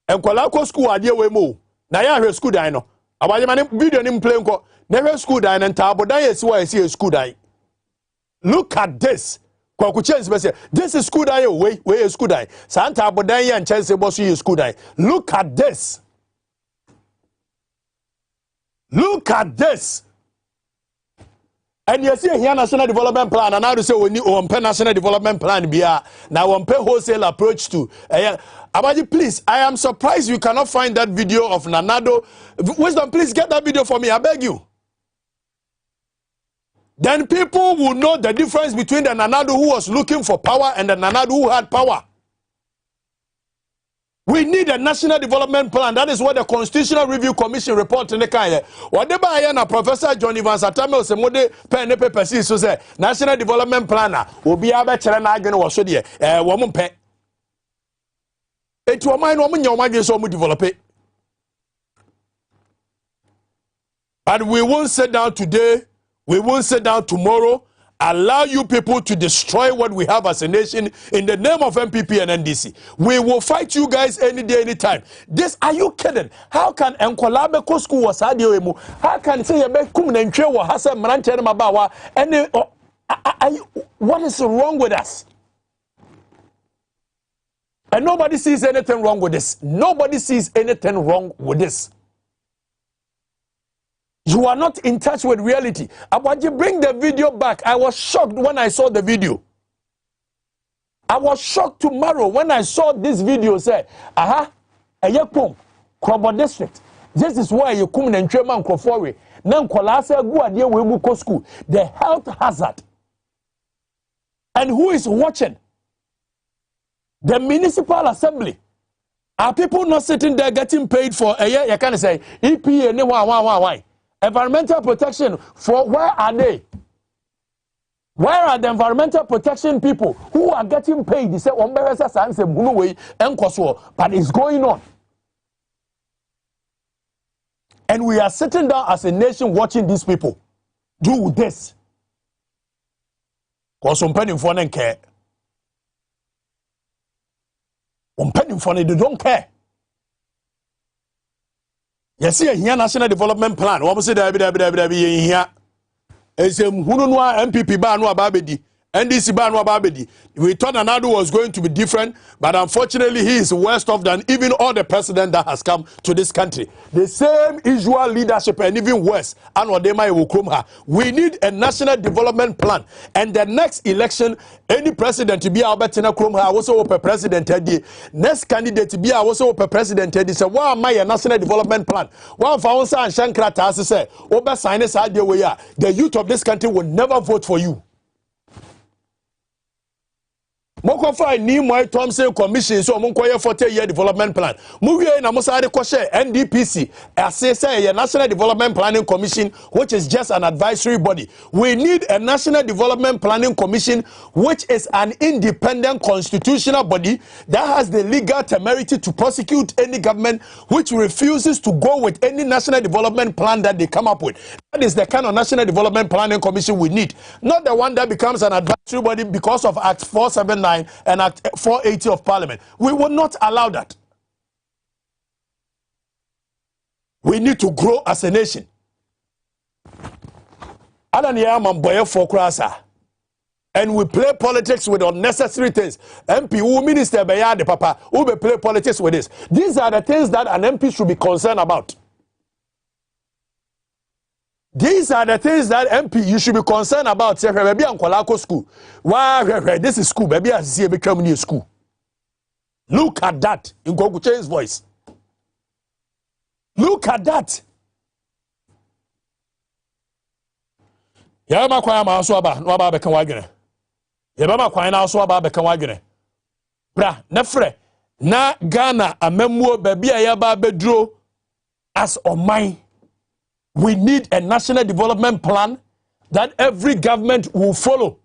And Kolako school idea we mo. Na ya school die no. Abaje mane video ni play nko. Na school die na ntabo dan yesi wa yesi school die. Look at this. Kwa ku chance be say this is school die we school die. Sa ntabo dan ya chance bo so you school die. Look at this. Look at this. And you see here national development plan, and now to say we need one national development plan be now one wholesale approach to Abaji, please, I am surprised you cannot find that video of Nanado. Wisdom, please get that video for me, I beg you. Then people will know the difference between the Nanado who was looking for power and the Nanado who had power. We need a national development plan. That is what the Constitutional Review Commission report in the Kaya. Whatever I am, Professor John Evans Atame Osemode pen ne paper so say national development planner will be able to na agene wo so de wo mo pe. Etu o man no mo nya o madwe so mo develop it. And we won't sit down today, we won't sit down tomorrow. Allow you people to destroy what we have as a nation in the name of MPP and NDC. We will fight you guys any day, anytime. This, are you kidding? How can Nkwalabe Ko School was emu? How can say what is wrong with us? And nobody sees anything wrong with this. Nobody sees anything wrong with this. You are not in touch with reality. Abaji, bring the video back. I was shocked when I saw the video. I was shocked tomorrow when I saw this video. Say, aha, Ayekpom, Krobo district. This is why you come and train man Krofori. na nkola say gu ade we mu ko school. The health hazard. And who is watching? The municipal assembly. Are people not sitting there getting paid for a year? You can say EPA, why? Environmental protection, for where are they? Where are the environmental protection people who are getting paid? They say, but it's going on. And we are sitting down as a nation watching these people do this. Because some penny for them care. They don't care. You see, here national development plan. What was it? Here. It's MPP ban no ababedi. NDC ban no ababedi. We thought another was going to be different, but unfortunately he is worse off than even all the president that has come to this country. The same usual leadership and even worse. We need a national development plan. And the next election, any president to be Albertina Kromha was over president Teddy. Next candidate to be also over president Teddy. So why am I a national development plan? One found and Shankrata say, over sinus idea where the youth of this country will never vote for you. Mokofa ni Moy Thompson Commission so monkoye 40-year development plan. Muwie na Musade Koshe NDPC say a National Development Planning Commission which is just an advisory body. We need a National Development Planning Commission which is an independent constitutional body that has the legal temerity to prosecute any government which refuses to go with any national development plan that they come up with. That is the kind of National Development Planning Commission we need. Not the one that becomes an advisory body because of Act 479 and Act 480 of Parliament. We will not allow that. We need to grow as a nation. And we play politics with unnecessary things. MP, who minister, the papa, who will play politics with this. These are the things that an MP should be concerned about. These are the things that MP you should be concerned about. Say, baby, I'm calling school. Why? This is school. Baby, I see a become new school. Look at that in Goguche's voice. Look at that. Yama kwama aswaba no aba bekan wagene. Yaba kwan na aswaba bekan wagene. Bra, nefre na Ghana amemmuo baby ayaba beduro as oman. We need a national development plan that every government will follow.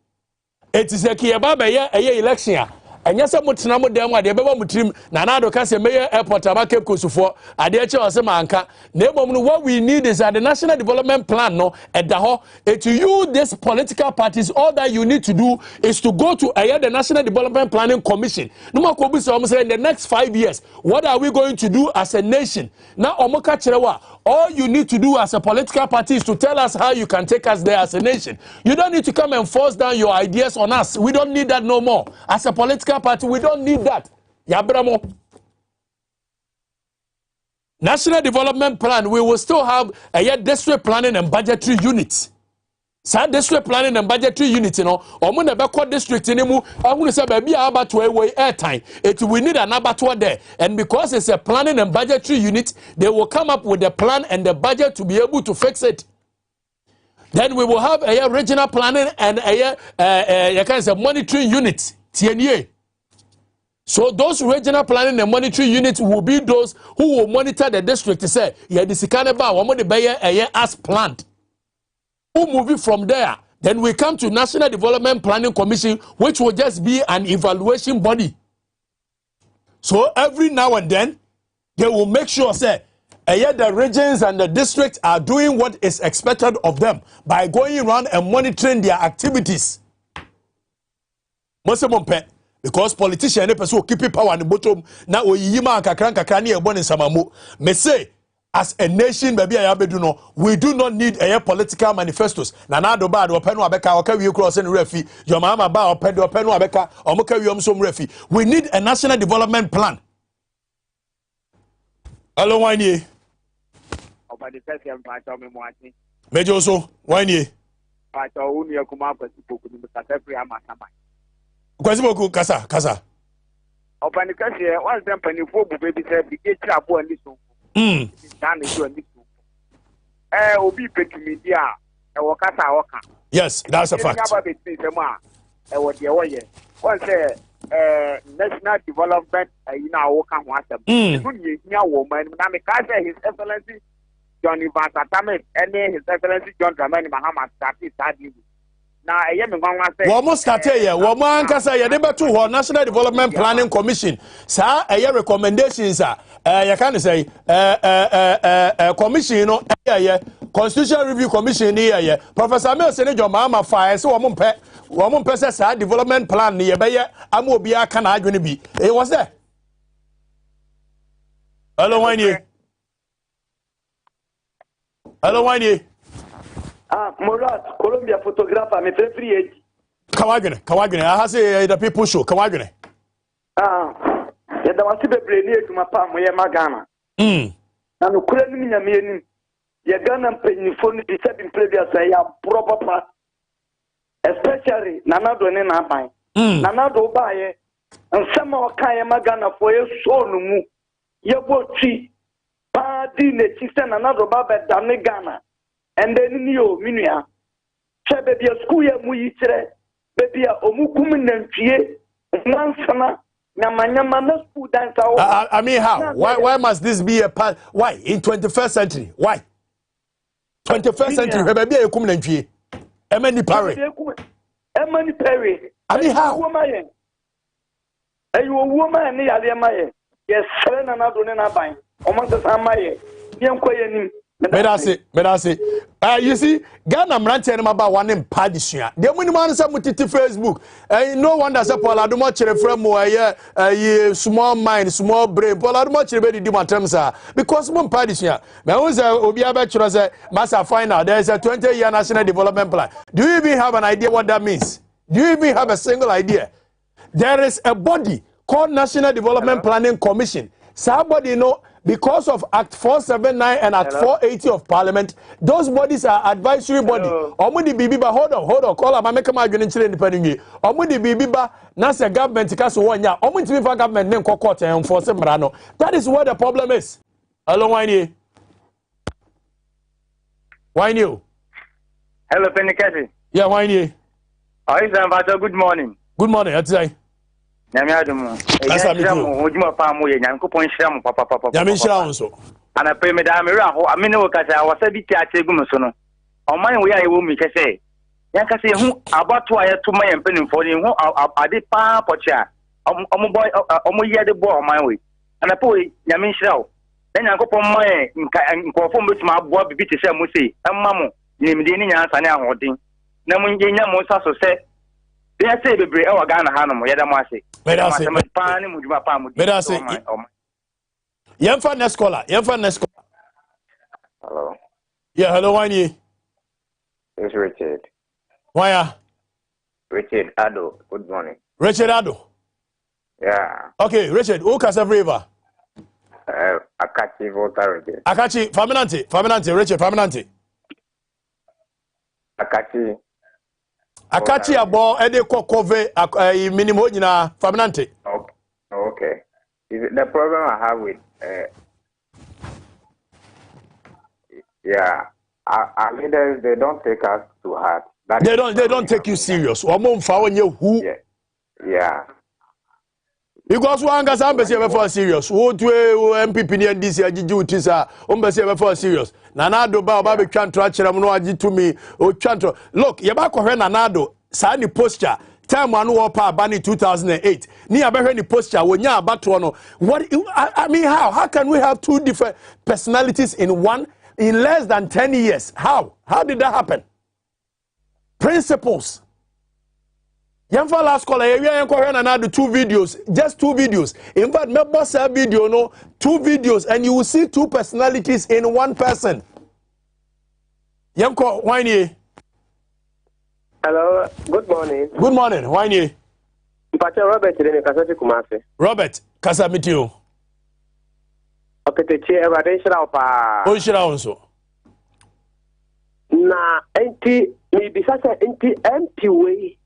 It is a kiyaba election. And yes, I'm not going to Nanado can say mayor airport Cape Coast what we need is that the national development plan no at the whole to you this political parties all that you need to do is to go to the National Development Planning Commission. No more in the next 5 years, what are we going to do as a nation? Now all you need to do as a political party is to tell us how you can take us there as a nation. You don't need to come and force down your ideas on us. We don't need that no more. As a political party, we don't need that. Yabramo. National Development Plan, we will still have a district planning and budgetary units. So district planning and budgetary unit, you know, Omuna Bako district anymore. I want to say baby abattoir way airtime. We need an abattoir there. And because it's a planning and budgetary unit, they will come up with the plan and the budget to be able to fix it. Then we will have a regional planning and a monitoring unit. TNA. So those regional planning and monitoring units will be those who will monitor the district to say, yeah, this is kind of as planned. Who move it from there? Then we come to National Development Planning Commission, which will just be an evaluation body. So every now and then, they will make sure, say, the regions and the districts are doing what is expected of them by going around and monitoring their activities. Because politicians who keep power in the bottom now may say, as a nation, baby, we do not need a political manifestos. Nanado bad or penwa beka or carry cross and refi. Your mama ba or penwa beka or moka some refi. We need a national development plan. Hello, wine ye. Major so, wine ye. Kwasiboku kasa. Opanikasi one time penny for baby said the trap one this. obi petumedia wakasa waka. Yes, that's a fact. National development waka woman His Excellency John Van Satamet and His Excellency John Dramani Mahama started now I am almost started here. Woman Kasa Yadeba to National Development Planning Commission. Sir, a recommendations you can say commission, Constitutional Review Commission here. Professor Mel Senator Mama Fire, so one person development plan near Bayer, Amobia can I be. It was there. Hello, Winnie. Hello, Winnie. Murat, Colombia photographer, me free. Kawagene. I say the people show. Kawagene. Ya da wasi bebre ni eduma pa mo ye magana. Na no kura ni nyame enim. Ya Ghana mpanyifo ni bisa bi previous ya proper especially nanado ne na ban. Nanado ba ye nsema o kan ye magana fo ye so no mu. Ye boti pa di ne ti se nanado ba be da ne Ghana. And then you, Minia, baby, a school ya muitre, baby, a omukum nantie, Nansana, Namanyamana school dance. I mean, how? Why must this be a part? Why? In 21st century? Why? 21st century, baby, a kum nantie. Emily Perry. Emily Perry. I mean, how? Are you a woman near the yes, Serena Naduna Bine, almost as I may. Young Quayanim. Medase. You see, Ghana Mranti and about one in Padishia. The only man is Facebook. No one does a Paula do much from a small mind, small brain. Paula do much ready to do terms because one Padishia. Now, Obia Bachelor Massa find out there's a 20-year national development plan. Do you even have an idea what that means? Do you even have a single idea? There is a body called National Development Planning Commission. Somebody know. Because of Act 479 and Act 480 of Parliament, those bodies are advisory body. Omudi bibiba, hold on. Call up, I make my chile independently. Omudi bibiba, Nasa government, Kasu one ya. Omudi bibiba government name court and enforce Marano. That is what the problem is. Hello, Winnie. Winnie. Hello, Penny. Yeah, Winnie. Good morning. Good morning. That's right. Nyamiadumu. Ojuma pa mo ye nyankopon hira mo papa. Nyame hira won so. Ana pe me da me ra ho amene wo kasa wasabi ti achegu mo so no. Oman we aye wo mi kese. Yankase hu abato aye to ma yempenimfo ni hu ade pa pocha. Omo ye de bo oman we. Ana pe nyame hira wo. Na nyankopon ma ye nkofo mbetuma abo bibi te se mo sei. Emma mo nimde ni nyansa ne ahodin. Na mo nyenya mo sa so se they say bebre e wa Ghana hanom ye da mo ase. Medase. Yemfa Nescola. Hello. Yeah, hello, Winnie. It's Richard. Why? Richard Ado. Good morning. Richard Ado. Yeah. Okay, Richard. Who can serve river? Akachi Volta. Akachi Faminante. Richard Faminante. Akachi abo ede kokove minimum nyina Faminante. Okay. The problem I have with our leaders, they don't take us to heart. They don't take you serious. Yeah. Because one guy's embassy ever serious. Who to MPP and DC agiju tisa embassy ever serious. Nanado ba ba be twanto achira mu no agi to me o twanto. Look, ye ba kohwe Nanado sa ni posture time anu wo pa ba ni 2008. Ni abehwe ni posture wonya abato no. What I mean how can we have two different personalities in less than 10 years? How did that happen? Principles. Yamfa last call we Nanado 2 videos, just 2 videos. In fact, me boss a video no 2 videos and you will see 2 personalities in one person. Yamko Winnie. Hello, good morning. Good morning, Winnie. Mpacha Robert Rene Kasati Kumasi. Robert, kasa meet you. Okay, te che evade shira pa. O shira onso. Na enti mi bisasa enti MP we.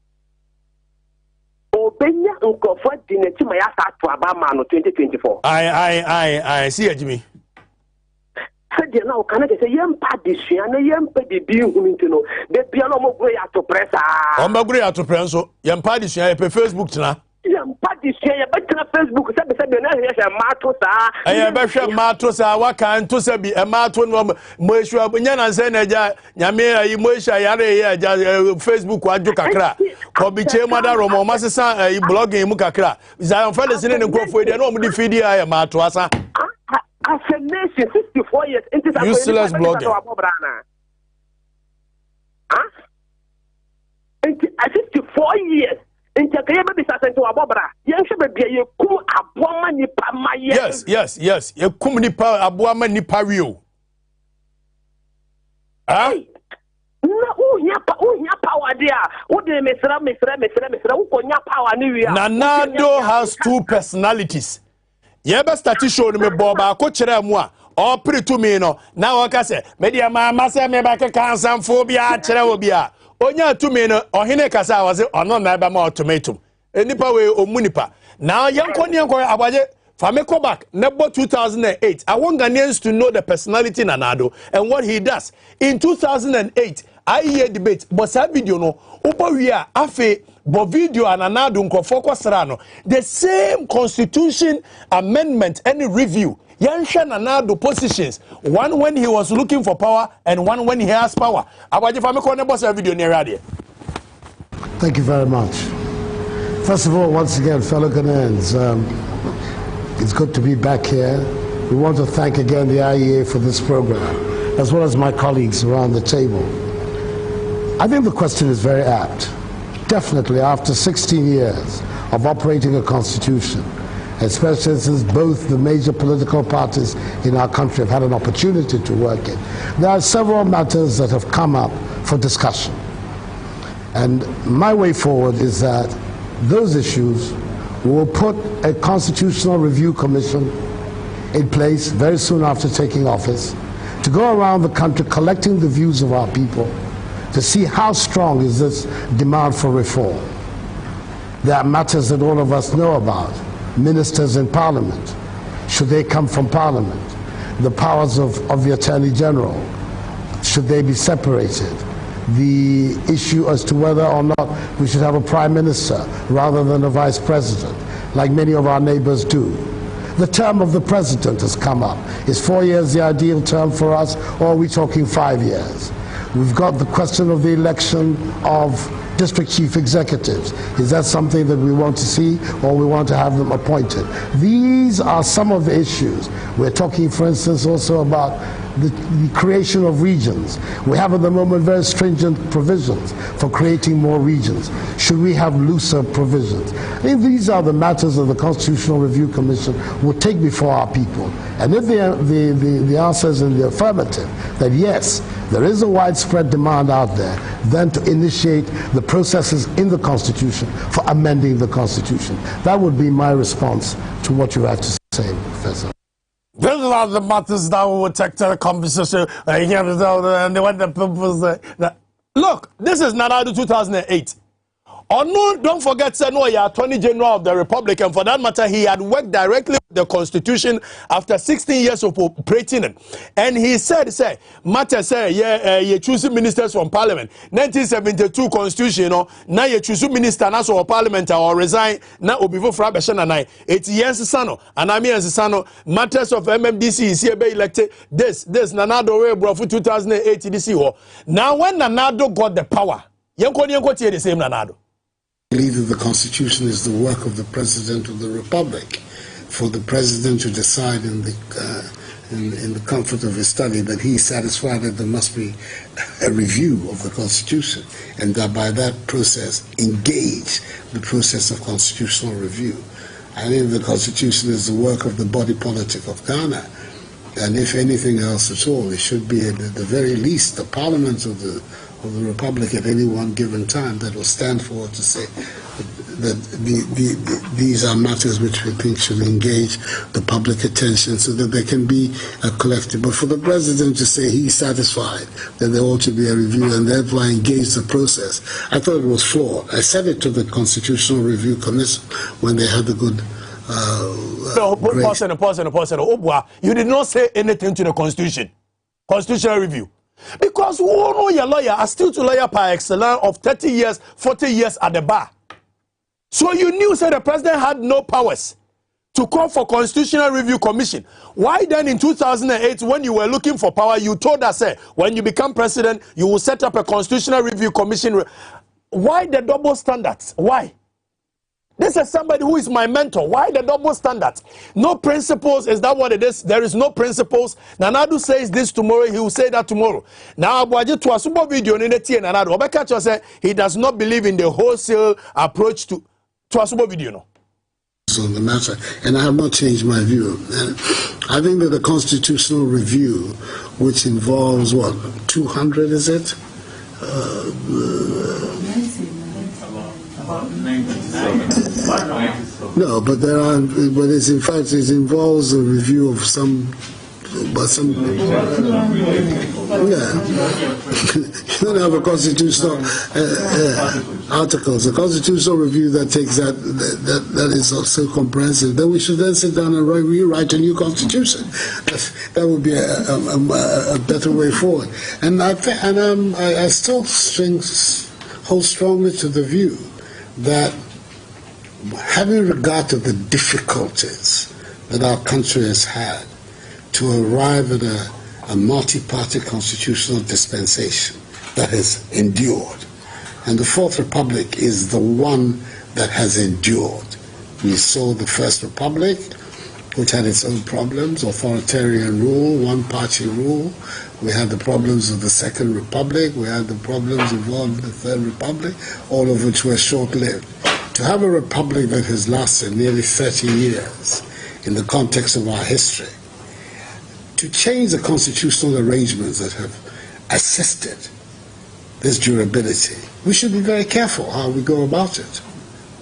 Obenya nkofo di na ti ma ya sa to aba ma no 2024. I see Jimmy. said now can I say yam padisi and yam pedi no the piano mo go ya to press o ma go ya to press so yam padisi ya pe Facebook tina yam padisi ya be tina Facebook se na ya mato sa eh be hwe mato sa wa kan to se bi e mato no mo ehwa nya na se na ja nyame ayi mo ehwa yare ya ja Facebook wa ju kakra ko bi che mada romo ma sesa ayi blogging mu kakra Zion Felix ne nkofo e de no mo di feed ya mato asa as a nation 64 years into that useless blogger huh 64 years into kaya be bisa sento abobra yen hwe be ye kum aboama nipa maye yes ye kum nipa aboama nipa rio na unya power dia wo de mesra wo konya power ni wi Nanado has two personalities. Yeba stati show me boba ko kire mu a o pre to me no na wo ka se media ma se me ba ka kansanfo bia kire wo bia onya to me no ohene kasa wa se ono na ba ma automatum enipa we omunipa na yanko ne yanko abaje Fameko back, Nebo 2008. I want Ghanaians to know the personality Nanado and what he does. In 2008, I hear debate, but that video no, Upa we are afe, but video and Nanado nkofoko serano. The same constitution amendment and review. Yansha Nanado positions. One when he was looking for power and one when he has power. Abaje Fameko Nebo sa video near radio. Thank you very much. First of all, once again, fellow Ghanaians, it's good to be back here. We want to thank again the IEA for this program, as well as my colleagues around the table. I think the question is very apt. Definitely, after 16 years of operating a constitution, especially since both the major political parties in our country have had an opportunity to work it, there are several matters that have come up for discussion. And my way forward is that those issues will put a constitutional review commission in place very soon after taking office to go around the country collecting the views of our people to see how strong is this demand for reform. There are matters that all of us know about. Ministers in Parliament, should they come from Parliament? The powers of the Attorney General, should they be separated? The issue as to whether or not we should have a prime minister rather than a vice president, like many of our neighbors do. The term of the president has come up. Is 4 years the ideal term for us, or are we talking 5 years? We've got the question of the election of district chief executives. Is that something that we want to see, or we want to have them appointed? These are some of the issues. We're talking, for instance, also about the creation of regions. We have at the moment very stringent provisions for creating more regions. Should we have looser provisions? I think these are the matters that the Constitutional Review Commission will take before our people. And if the answer is in the affirmative, that yes, there is a widespread demand out there, then to initiate the processes in the Constitution for amending the Constitution. That would be my response to what you have to say, Professor. These are the matters that will take to the conversation. And they want the people. Look, this is Nanado 2008. Oh no, don't forget, say no, you're Attorney General of the Republic, and for that matter, he had worked directly with the Constitution after 16 years of operating it. And he said, say, matter say, yeah, you choose ministers from Parliament. 1972 Constitution, now you choose minister now so Parliament or resign now before Frabeshan and I. 8 years sano, and I mean sano matters of MMDC is here be elected. This Nanado way bro for 2008 this year. Now when Nanado got the power, yanko the same Nanado. I believe that the Constitution is the work of the President of the Republic. For the President to decide in the comfort of his study that he is satisfied that there must be a review of the Constitution, and that by that process engage the process of constitutional review. I think the Constitution is the work of the body politic of Ghana, and if anything else at all, it should be at the very least the Parliament of the Republic at any one given time that will stand forward to say that these are matters which we think should engage the public attention so that there can be a collective. But for the President to say he's satisfied that there ought to be a review and therefore engage the process, I thought it was flawed. I said it to the Constitutional Review Commission when they had the good pause. You did not say anything to the Constitution. constitutional review. Because who know your lawyer are still to lawyer par excellence of 30 years, 40 years at the bar. So you knew that the president had no powers to call for constitutional review commission. Why then in 2008, when you were looking for power, you told us, when you become president, you will set up a constitutional review commission. Why the double standards? Why? This is somebody who is my mentor. Why the double standards? No principles. Is that what it is? There is no principles. Nanadu says this tomorrow, he will say that tomorrow. Now, Abuaji to a super video in the T and Nanadu. Obekacho said he does not believe in the wholesale approach to a super video. No. On the matter, and I have not changed my view. And I think that the constitutional review, which involves what, 200 is it? No, but there are. But it's in fact it involves a review of some. But some. Yeah, you don't have a constitutional articles. A constitutional review that takes that is also comprehensive. Then we should then sit down and rewrite a new constitution. That would be a better way forward. And I still hold strongly to the view that having regard to the difficulties that our country has had to arrive at a multi-party constitutional dispensation that has endured. And the Fourth Republic is the one that has endured. We saw the First Republic, which had its own problems, authoritarian rule, one-party rule. We had the problems of the Second Republic. We had the problems involved in the Third Republic, all of which were short-lived. To have a republic that has lasted nearly 30 years in the context of our history, to change the constitutional arrangements that have assisted this durability, we should be very careful how we go about it.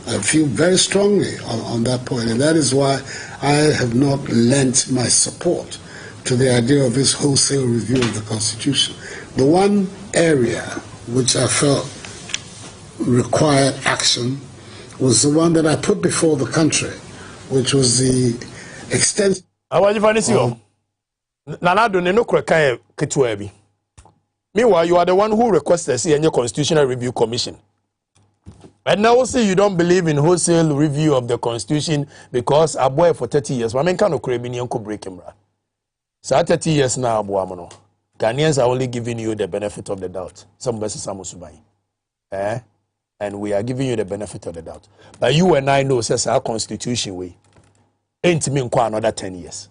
I feel very strongly on that point, and that is why I have not lent my support to the idea of this wholesale review of the Constitution. The one area which I felt required action was the one that I put before the country, which was the extent. Meanwhile, you are the one who requested a constitutional review commission. And now say you don't believe in wholesale review of the constitution because a boy for 30 years. I mean, kind of Caribbean could break him. So 30 years now, Abuamono. Ghanaians are only giving you the benefit of the doubt. Some verses Samusubai. And we are giving you the benefit of the doubt. But you and I know, says our constitution way. Ain't me another 10 years.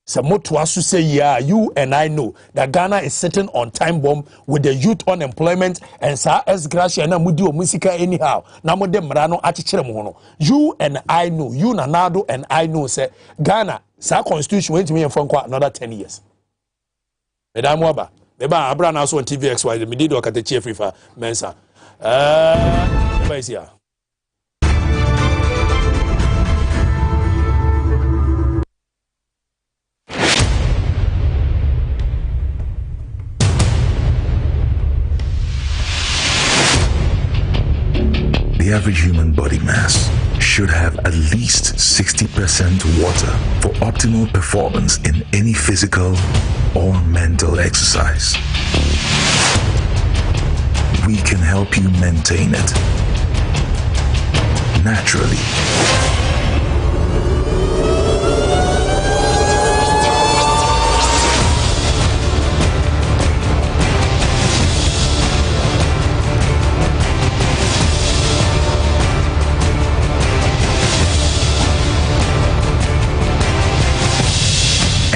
So Motuasu say, yeah, you and I know that Ghana is sitting on time bomb with the youth unemployment and sa es gracia na mudi o musika anyhow. Na mo de mrano achichere mo no. You and I know, you Nanado and I know say Ghana sa constitution went to me for another 10 years. Madam Waba, Beba Abranaaso on Tvxyz, me did work at the chief river Mensa. Beba is here. The average human body mass should have at least 60% water for optimal performance in any physical or mental exercise. We can help you maintain it naturally.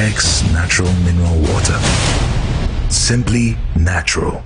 X Natural Mineral Water. Simply natural.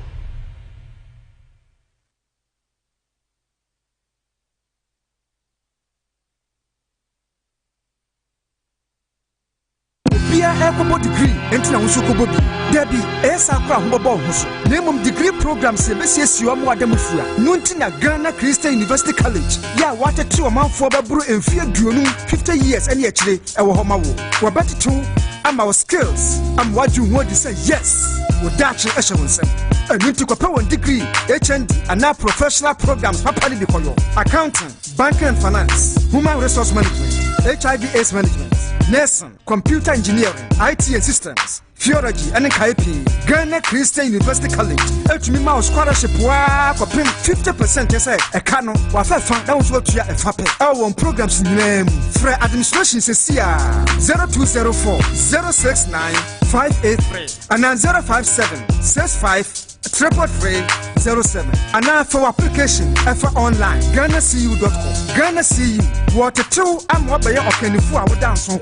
Equable degree into Usukubo. Debbie, Esakra Humbo Husu. Name of degree programs, CBCS, Adamufura. Nuntina Ghana Christian University College. Ya, what a 2 amount for Babru and Fear Dunu, 50 years and actually, our Homawo. We're better too. I'm our skills. I'm what you want to say yes. With that, Eshawansen. A new to Power degree, HND, and now professional programs, Papali Bikoyo. Accounting, banking and finance, human resource management, HIV/AIDS management. nursing, computer engineering, IT and systems, theology, and KP. Ghana Christian University College. Ultimate mouse scholarship. Wow, 50% yes, a canon. Wafa found that was what you are a fape. Our programs name for administration says 0204 069 583 and 057 65 33307 and now for application for online GhanaCU.com. Ghana CU water 2 and what by your Okenifu I would dance on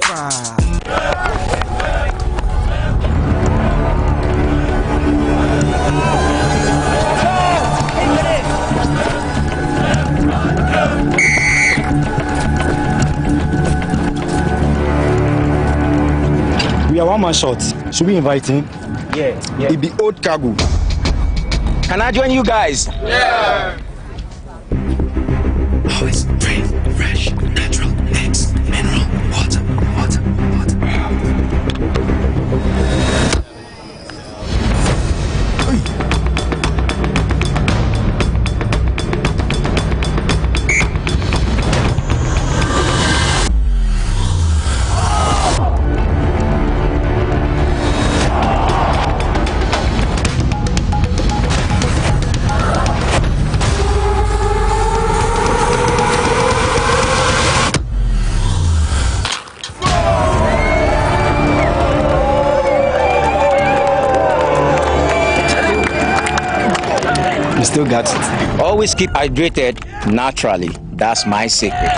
We are one man short. Should we invite him? Yeah. It be old cargo. Can I join you guys? Yeah. Oh, it's free, fresh, natural, mixed, mineral, water. Still got it. Always keep hydrated naturally. That's my secret.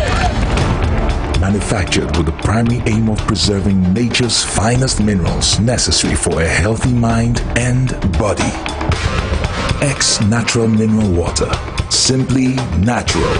Manufactured with the primary aim of preserving nature's finest minerals necessary for a healthy mind and body. X Natural Mineral Water. Simply natural.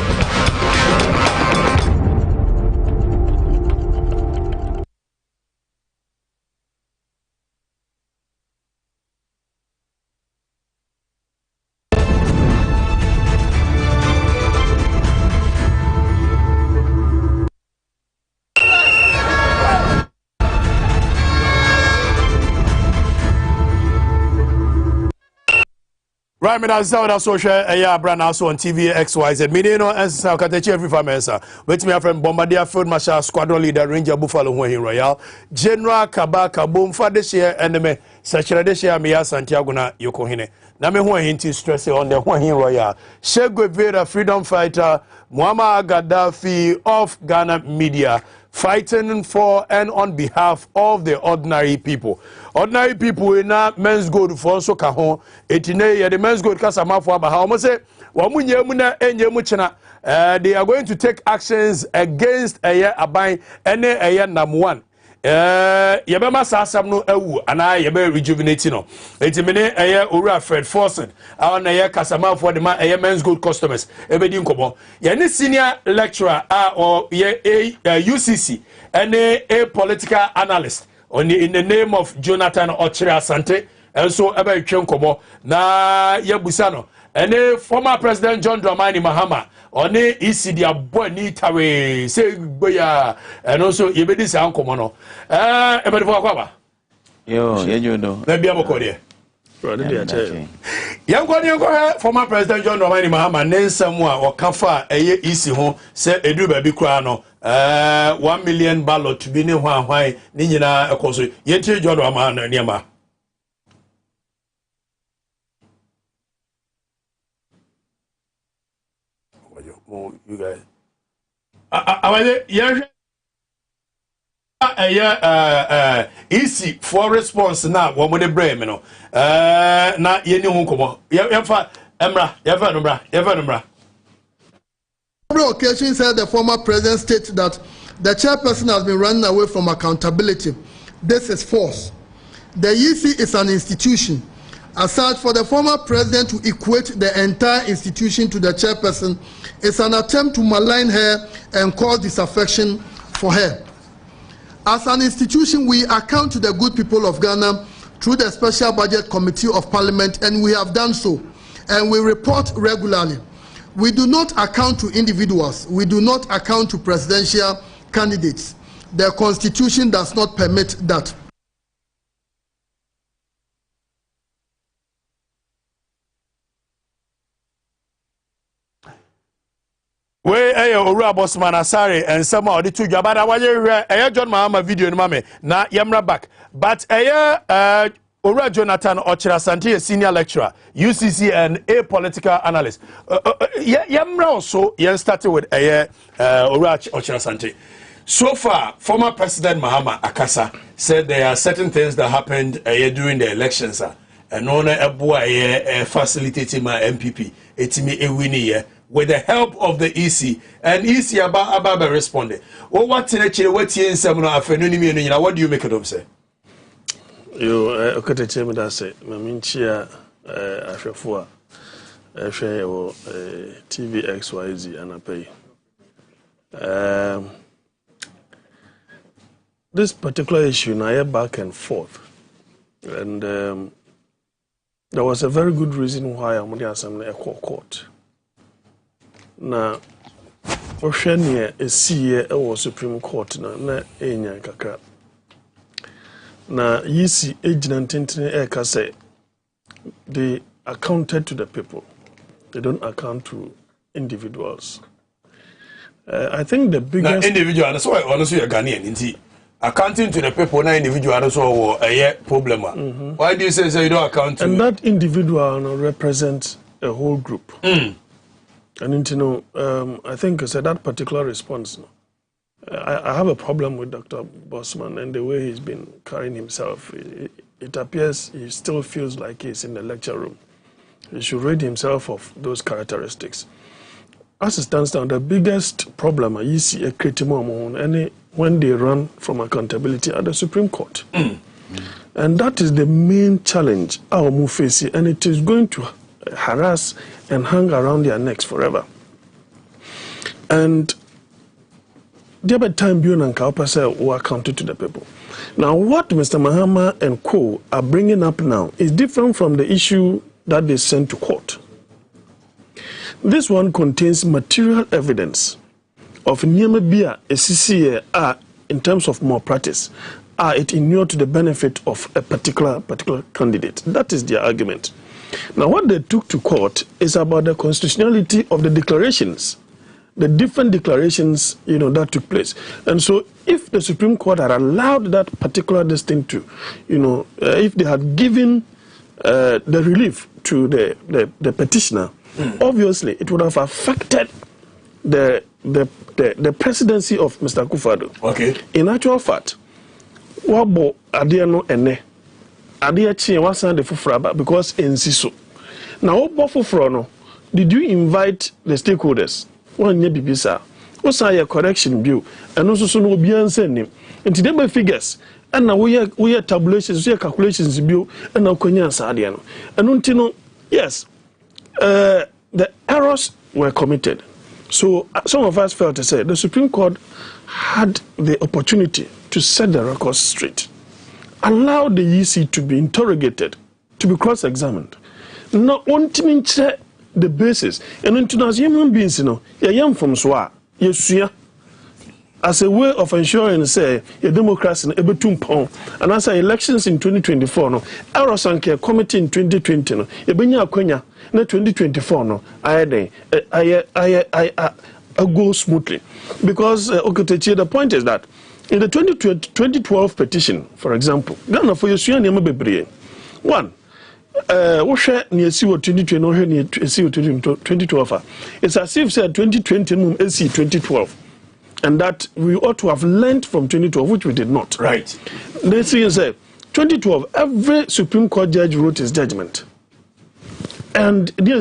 Right, me that's how that's social. Abranaaso on Tvxyz. Me no answer. Katachi every family answer. Wait me friend Bombardier Field Marshal Squadron Leader Ranger Buffalo Huahin Royal General Kabaka Bomfa this year enemy. Sachira this year me Santiago na Yokohine. Na me Huahin to stress on the Huahin Royal. Che Guevara freedom fighter Muammar Gaddafi of Ghana media. Fighting for and on behalf of the ordinary people. Ordinary people in a men's gold for so kahon. Etine the men's gold kasama for abaha. Almost say wamunye muna enye muchena. They are going to take actions against abai ene number one. Yabema sasam no ewu ana yabe rejuvenate no. Etimene Ura Fred Forsen. Awana kasama for the men's gold customers. Ebedi nkomo. Ye senior lecturer or UCC and a political analyst in the name of Jonathan Ochre Asante and so ebe nkomo na Yabusano and former President John Dramani Mahama on isi dia boy ni tawe say boya and also yebedi sa nkomo no ebedi fo akwa ba yo no na bia moko de Yanko former President John Dramani Mahama nensam a okafa eye isi ho se edu ba bi kura no 1 million ballot bi ne hwan ni nyina ekoso yentie John Dramani na niema you guys awaje easy for response na wo mo de brem no na yeni hu komo yefa emra yefa Every occasion said the former president stated that the chairperson has been running away from accountability. This is false. The EC is an institution. As such, for the former president to equate the entire institution to the chairperson is an attempt to malign her and cause disaffection for her. As an institution, we account to the good people of Ghana through the Special Budget Committee of Parliament, and we have done so, and we report regularly. We do not account to individuals. We do not account to presidential candidates. The Constitution does not permit that. We Owura Bosman Asare and some of the two Jabada Waya John Mahama video in Mame na Yamra back. But Owura Jonathan Ochira senior lecturer, UCC and a political analyst. Yamra also started with Owura Ochira Sante. So far, former President Mahama Akasa said there are certain things that happened during the elections. And on facilitating my MPP, etimi ewini with the help of the EC, and EC Ababa responded. Well, what do you make it of, say? You okay to tell me that say Maminchia Afrafua Tvxyz and I pay. This particular issue now back and forth, and there was a very good reason why I'm going to court. Now, Oceania is see a Supreme Court na enya kakra. Na yisi agent interne say they accounted to the people. They don't account to individuals. I think the biggest now, individual. That's why honestly you're Ghanaian, indeed. Accounting to the people, not individual, also a problem. Why do you say you don't account to? And that individual represents a whole group. And I think that particular response, I have a problem with Dr. Bosman and the way he's been carrying himself. It appears he still feels like he's in the lecture room. He should rid himself of those characteristics. As it stands now, the biggest problem you see a criticism when they run from accountability at the Supreme Court. And that is the main challenge our move face, and it is going to harass and hang around their necks forever. And the other time Bion and Kaupasa were accounted to the people. Now what Mr. Mahama and co are bringing up now is different from the issue that they sent to court. This one contains material evidence of Nyamabia SCCA in terms of more practice. It inured to the benefit of a particular candidate. That is their argument. Now, what they took to court is about the constitutionality of the declarations, the different declarations, that took place. And so, if the Supreme Court had allowed that particular distinct to, if they had given the relief to the petitioner, obviously it would have affected the presidency of Mr. Akufo-Addo. Okay. In actual fact, wabo adiano ene adia chi wasan de fufraba because ensiso. Now obo fufro no, did you invite the stakeholders? One nye bibisa. Osa ye correction bill and also so no obian nim. Nti dem be figures and na we tabulations, we calculations bill and na konya adia no. Enu nti no, yes. The errors were committed. So some of us felt to say the Supreme Court had the opportunity to set the records straight, allow the EC to be interrogated, to be cross-examined. Not wanting to the basis. And as human beings, you young from Swa, as a way of ensuring, say, a democracy in Ebetum, and as elections in 2024, no, errors and care committee in 2020, no, Ebenya Kwenya, na 2024, no, I go smoothly. Because, the point is that in the 2012 petition, for example, Ghana for your one, it's as if said 2020 2012. And that we ought to have learned from 2012, which we did not. Right. They say 2012, every Supreme Court judge wrote his judgment. And they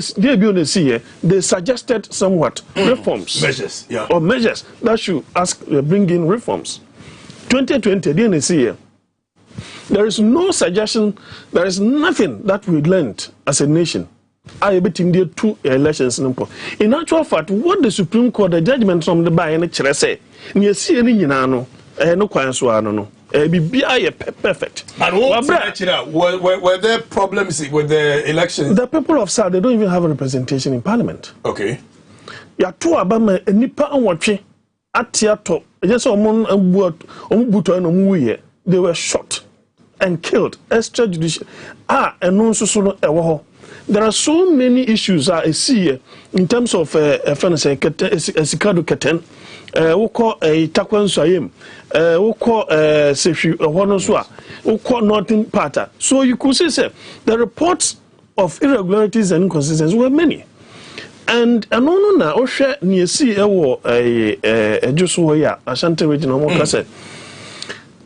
suggested somewhat reforms. Measures, yeah. Or measures that should bring in reforms. 2020, they say there is no suggestion, there is nothing that we learned as a nation. I bet in the two elections. In actual fact, what the Supreme Court, the judgment from the Bayern say, you see any no be perfect. And were there problems with the elections? The people of South, they don't even have a representation in Parliament. Okay. Ya two abama nipa anwatwe atiato. Yes, they were shot and killed extrajudicial. And no so no ewo. there are so many issues I see in terms of Sikado Keten, we call a Takwan Sayem, we call Sefi Honoswa, we call Northern Pata. So you could say the reports of irregularities and inconsistencies were many. And no na ohwe ne si ewo ejuso ya Ashanti regional mo said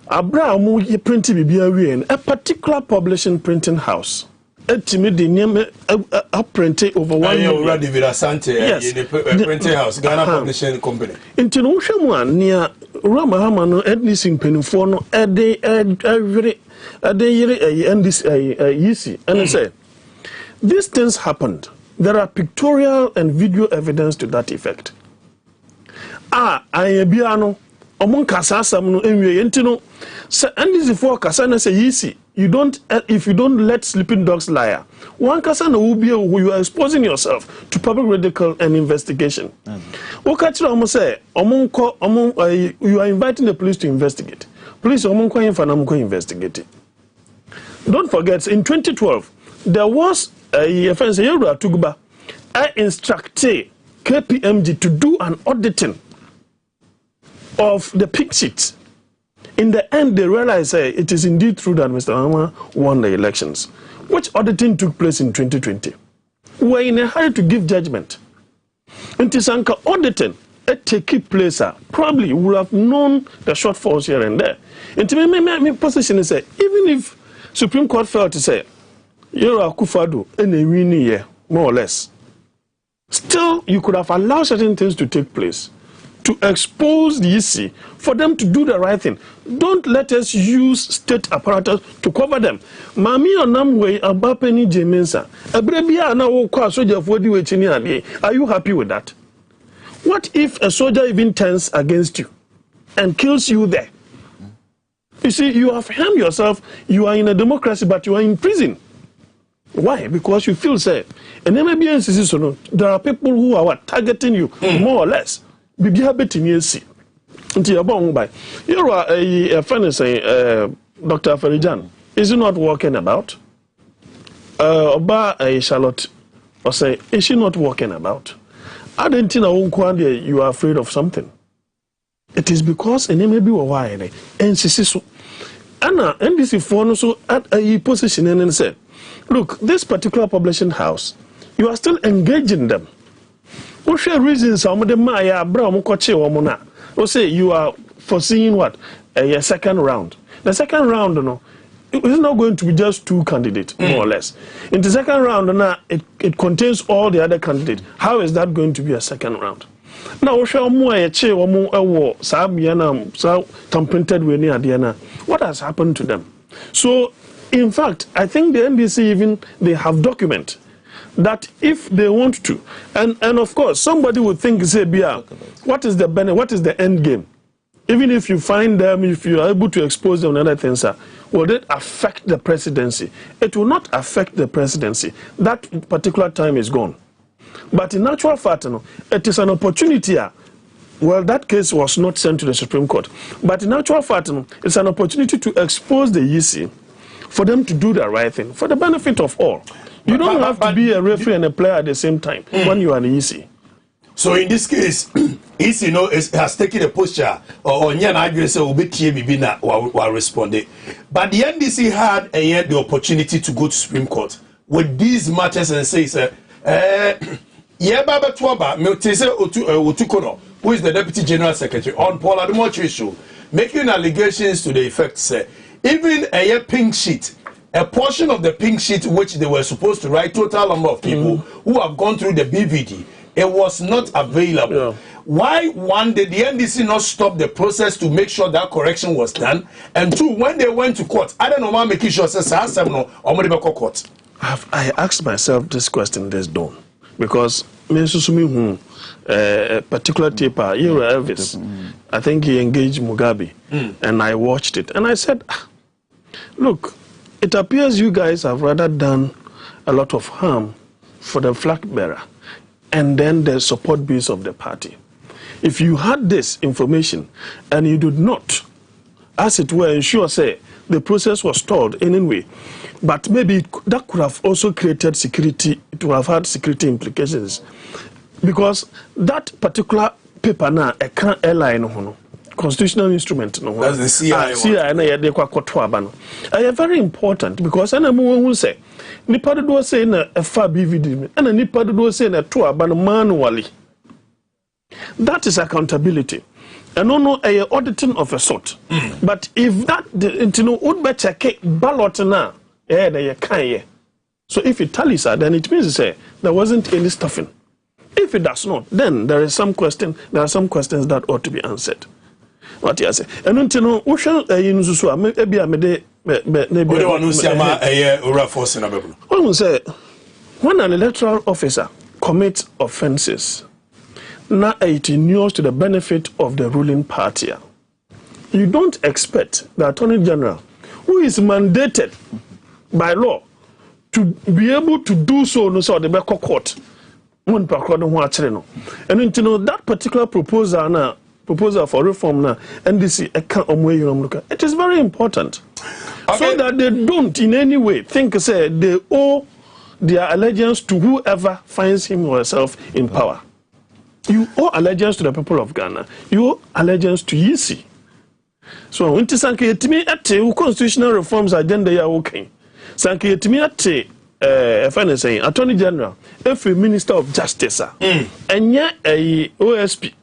Abraham ye print bibia wie a particular publishing printing house etimi de name a print over 1 million already with Ashanti in the printing house Ghana publishing company into no hwe mu an near Ramahama no ednising penifo no ede and this yisi and say these things happened. There are pictorial and video evidence to that effect. Ayabiano, among Kasasam no enwe entino. So and this before Kasana say yisi. You don't if you don't let sleeping dogs lie. One Kasana will be who you are exposing yourself to public ridicule and investigation. Okachira almost say you are inviting the police to investigate. Police investigate. Don't forget in 2012 there was I instructed KPMG to do an auditing of the pink sheets. In the end, they realized it is indeed true that Mr. Ama won the elections, which auditing took place in 2020. We were in a hurry to give judgment. In Tisanka auditing, it take place, probably would have known the shortfalls here and there. And to my position is, even if Supreme Court felt to say, you're a Kufado and a winning year, more or less. Still, you could have allowed certain things to take place to expose the EC for them to do the right thing. Don't let us use state apparatus to cover them. Mami onamwe abapeni jemensa. Ebrebia na wo kwa soldier for di wechini ade. Are you happy with that? What if a soldier even turns against you and kills you there? You see, you have harmed yourself. You are in a democracy, but you are in prison. Why? Because you feel safe. And there are people who are targeting you more or less. You're a friend saying, Dr. Farijan, is he not walking about? Charlotte, or say, is she not walking about? I didn't know you are afraid of something. It is because and may be why and so Anna NDC phone so at a position and said, look, this particular publishing house, you are still engaging them. What share reasons some of them Maya Brown Koche or Mona? Or say you are foreseeing what? A second round. The second round, it is not going to be just 2 candidates, more or less. In the second round, it contains all the other candidates. How is that going to be a second round? Now, what has happened to them? So, in fact, I think the NDC even, they have document that if they want to, and of course, somebody would think, say, Bia, what is the benefit, what is the end game? Even if you find them, if you are able to expose them and other things, will it affect the presidency? It will not affect the presidency. That particular time is gone. But in actual fact, it is an opportunity. Well, that case was not sent to the Supreme Court. But in actual fact, it's an opportunity to expose the EC for them to do the right thing, for the benefit of all. You don't have to be a referee and a player at the same time when you are the EC. So in this case, EC has taken a posture or will be TABB while responding. But the NDC had the opportunity to go to Supreme Court with these matters and say, Baba Twaba, Otukono, who is the Deputy General Secretary, on Paul Ademochi issue, making allegations to the effect, say, even a pink sheet, a portion of the pink sheet which they were supposed to write, total number of people who have gone through the BVD, it was not available. Yeah. Why, one, did the NDC not stop the process to make sure that correction was done? And two, when they went to court, I don't know why making sure court. I asked myself this question this dawn. Because a particular taper, Elvis, I think he engaged Mugabe, and I watched it, and I said, look, it appears you guys have rather done a lot of harm for the flag bearer and then the support base of the party. If you had this information and you did not, as it were, ensure, say, the process was stalled anyway. But maybe that could have also created security, it would have had security implications. Because that particular paper now, a can't airline, constitutional instrument. That's the CI. CI, very important because I who say, Nipa do say na a far BVD, and a Nipa do say na two manually. That is accountability. And no a auditing of a sort. But if that, would be check ballot now, so if it tallies, then it means say there wasn't any stuffing. If it does not, then there is some question. There are some questions that ought to be answered. What you say? And until no, we shall maybe I made when an electoral officer commits offences, now it inures to the benefit of the ruling party. You don't expect the Attorney General, who is mandated by law to be able to do so, no, so the back court. And until that particular proposal for reform now, NDC, it is very important. Okay. So that they don't in any way think, say, they owe their allegiance to whoever finds him or herself in power. You owe allegiance to the people of Ghana. You owe allegiance to YC. So, when Sanke Yetimi ate constitutional reforms agenda ya okay. Sanke Yetimi ate FNSA, Attorney General, every Minister of Justice, and yet a OSP.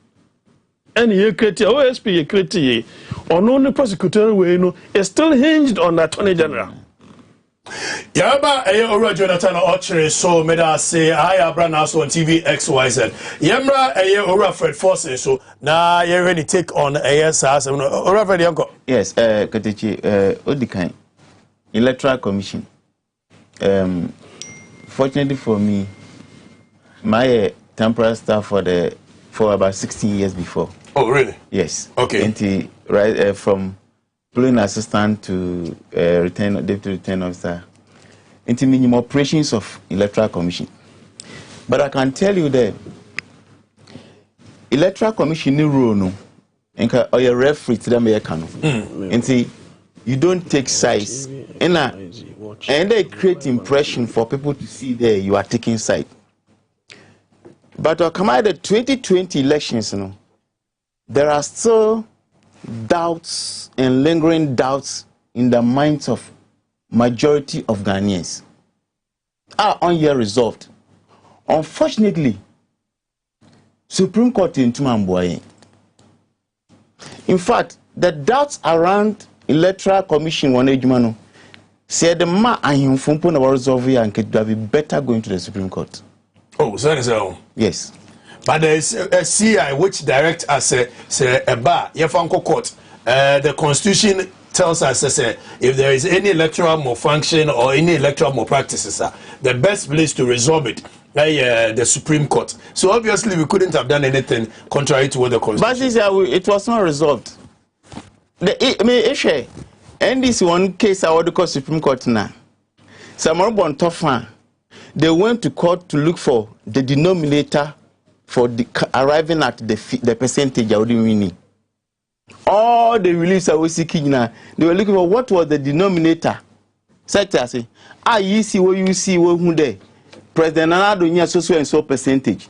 And ye create OSP, ye create or no prosecutor way no is still hinged on the Attorney General. Yaba Ora Jonathan Ochre so meda say I Abranaaso on Tvxyz. Yemra Ora Fred Force so na ye ready take on ASAS Ora Fred Yanko. Yes, Katechi Odikan Electoral Commission. Fortunately for me, my temporary staff for about 16 years before. Oh, really? Yes. Okay. And from polling assistant to deputy return officer, into minimum operations of Electoral Commission. But I can tell you that Electoral Commission ni rule no, or your referee to them and see you don't take sides, and they create impression for people to see there you are taking side. But come out the 2020 elections, there are still doubts and lingering doubts in the minds of majority of Ghanaians are unresolved. Unfortunately, Supreme Court in Tumamboye. In fact, the doubts around Electoral Commission one ejumano said the ma ahimfumpo na resolve and could be better going to the Supreme Court. Oh, so that is all. Yes. But there is a CI which directs us a bar, Yefanko Court. The Constitution tells us if there is any electoral malfunction or any electoral malpractices, the best place to resolve it the Supreme Court. So obviously we couldn't have done anything contrary to what the Constitution. But it was not resolved. And this one case I would call Supreme Court now. Samarbon Toffan, they went to court to look for the denominator for arriving at the percentage I would winning. All the reliefs I was seeking now, they were looking for what was the denominator. Such as you see what you see who there. President Nana so and so percentage.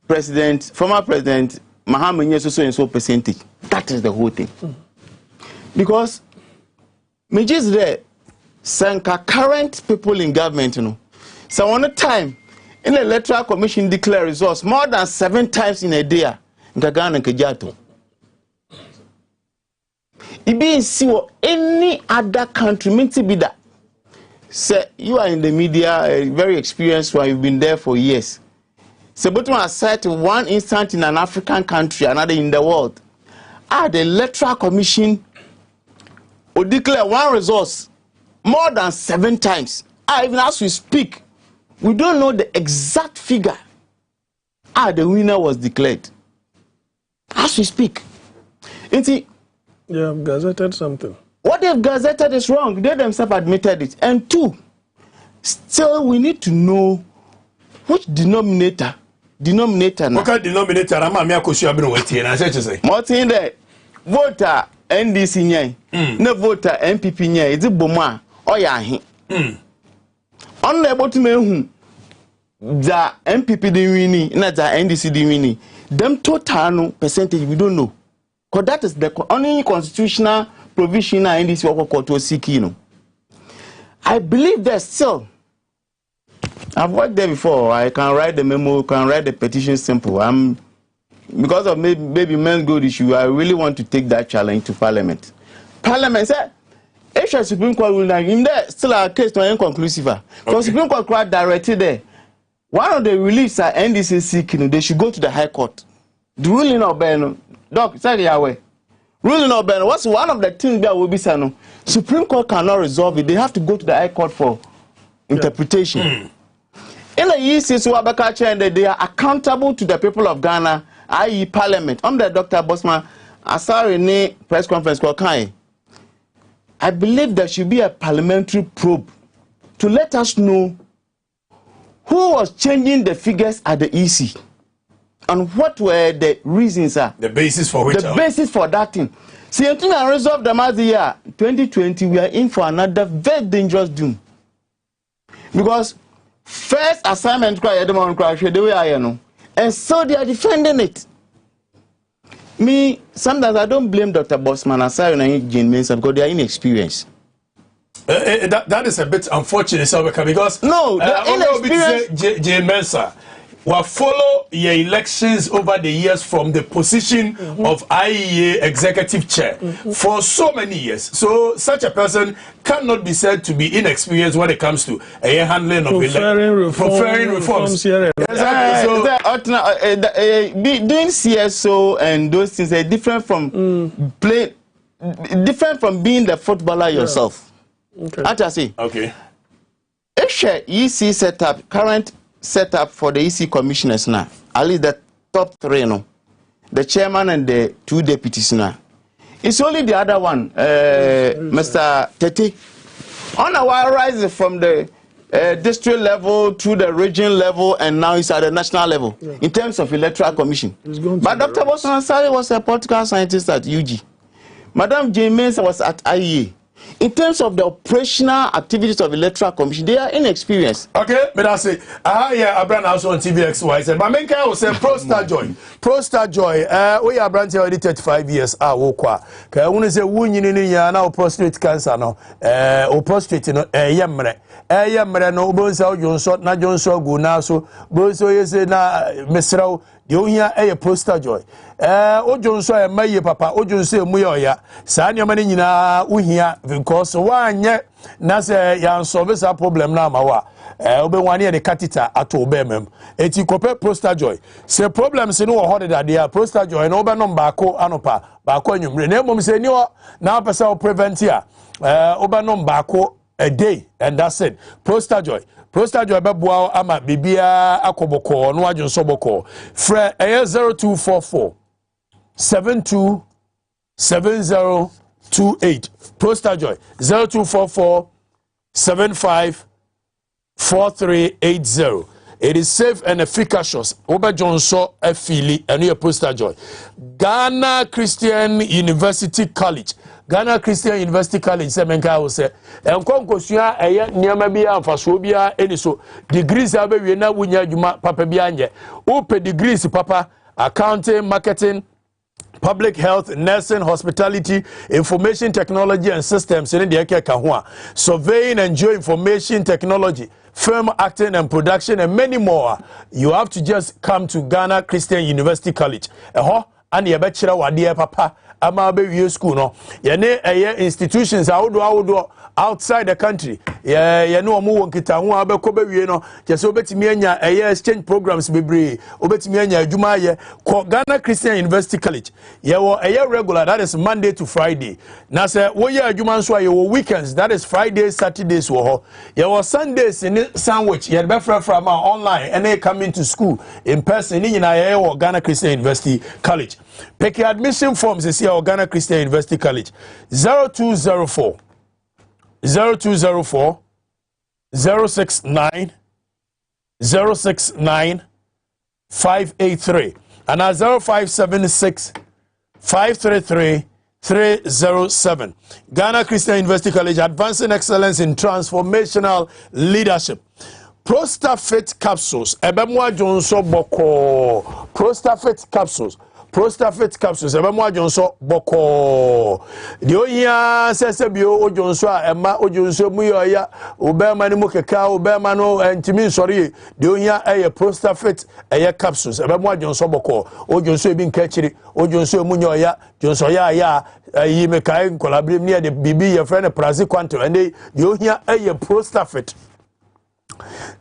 Former President Mahama so and so percentage. That is the whole thing. Because me just there, Sanka current people in government, so on a time, in the Electoral Commission declare results more than 7 times in a day. In Ghana and Kajato. It being see any other country meant to be that. Say you are in the media, very experienced one, you've been there for years. So but when I said one instant in an African country, another in the world, the Electoral Commission will declare one resource more than 7 times. Even as we speak, we don't know the exact figure. The winner was declared. As we speak. And see, they have gazetted something. What they've gazetted is wrong. They themselves admitted it. And 2, still we need to know which denominator now. What kind of denominator? I'm a Martin there. Voter NDC nyɛ na voter MPP nyɛ edi boma ɔyɛ ahe ɔno na ebotu mehu da MPP di wini na da NDC di wini them total no percentage we don't know because that is the only constitutional provision na NDC work to seek I believe that still I've worked there before. I can write the memo, can write the petition simple. Because of maybe men's good issue, I really want to take that challenge to Parliament. Parliament said, if the Supreme Court will not, in there still a case to inconclusive. Because Supreme Court directed there. One of the reliefs are NDC seeking, they should go to the High Court. The ruling of Ben, Doc, say Yahweh. Ruling of Ben, what's one of the things that will be said? Supreme Court cannot resolve it. They have to go to the High Court for interpretation. In the EC, and they are accountable to the people of Ghana, i.e. Parliament. Under Dr. Bosman, I saw a press conference called Kai. I believe there should be a parliamentary probe to let us know who was changing the figures at the EC and what were the reasons. The basis for which? The basis for that thing. See, until I resolve the matter year 2020, we are in for another very dangerous doom. Because first assignment the way I know, and so they are defending it. Me, sometimes I don't blame Dr. Bosman and Jane Mensah because they are inexperienced. That is a bit unfortunate, because no, they are inexperienced. Jane Mensah will follow your elections over the years from the position of IEA executive chair for so many years. So such a person cannot be said to be inexperienced when it comes to handling of preferring reforms. Exactly. Doing CSO and those things are different from different from being the footballer yourself. Okay. What I say? Okay. If EC setup current setup for the EC commissioners now, at least the top three, the chairman and the two deputies now. It's only the other one, Mr. Tete. On a while rising from the district level to the region level, and now it's at the national level in terms of electoral commission. But Dr. Bosman was a political scientist at UG. Madam Jane Mensah was at IEA. In terms of the operational activities of electoral commission, they are inexperienced. Okay, but I say, yeah, Abranaaso on Tvxyz. But Menka was a Pro Star Joy. Pro Star Joy. We are branch already 35 years. Wokwa. Ka wunu se wunyi ni ya na prostate cancer no. Prostate no yemre. Yemre no bonsa ojonso na jonso gu na so. Bonso yese na mesraw. Yohia Pro Star Joy. Ojonso maye papa ojonso emu ya saa nyoma ni nyina uhia because wanye na se ya solve sa problem na mawa obenwane e catheter ato obemem eti kope Pro Star Joy se problem se no wo hode dade Pro Star Joy no be number ako anopa ba ko anwumre na emom se ni o na pesa o prevent ya obe number ako a day and that's it. Pro Star Joy beboa ama bibia akoboko no adwonso boko frɛ 0244 727028 Pro Star Joy 0244 754380. It is safe and efficacious. Oba Johnso Efili and your Pro Star Joy. Ghana Christian University College. Ghana Christian University College semenka wo se enko nkosua eye niam bia amfaso bia eniso degrees abewie na wunya adwuma papa bia anye ope degrees papa accounting, marketing, public health, nursing, hospitality, information technology and systems in the eke kahua, surveying and geoinformation technology, film acting and production and many more. You have to just come to Ghana Christian University College. And ye bachelor wadi papa ama be school no ye ne institutions awodo outside the country ye no omo wonkita ho abekọ be wie no je se obetimi anya exchange programs bebre obetimi anya adwuma ye ko Ghana Christian University College ye wo regular, that is Monday to Friday. Na se wo ye adwuma nso ye wo weekends, that is Fridays, Saturdays wo ho ye wo Sundays in sandwich ye be from online and they come into school in person ni nyina ye wo Ghana Christian University College. Pick your admission forms is here Ghana Christian University College 0204 069 583 and 0576 533 307. Ghana Christian University College, advancing excellence in transformational leadership. Prostafit capsules. Ebemwa Jonso Boko. Prostafit capsules. Prostafit capsules. Ebemwa Jonso Boko. The Oya Sesebio Ojonso Emma Ojonso Muyoya Obema ni Mukeka Obema no Ntimi sorry. The Oya a Prostafit a capsules. Ebemwa Jonso Boko. Ojonso Bin Kechiri. Ojonso Muyoya. Jonso ya yi mekai collaborate near the BB your friend Prazi Quanto and the Oya a Prostafit.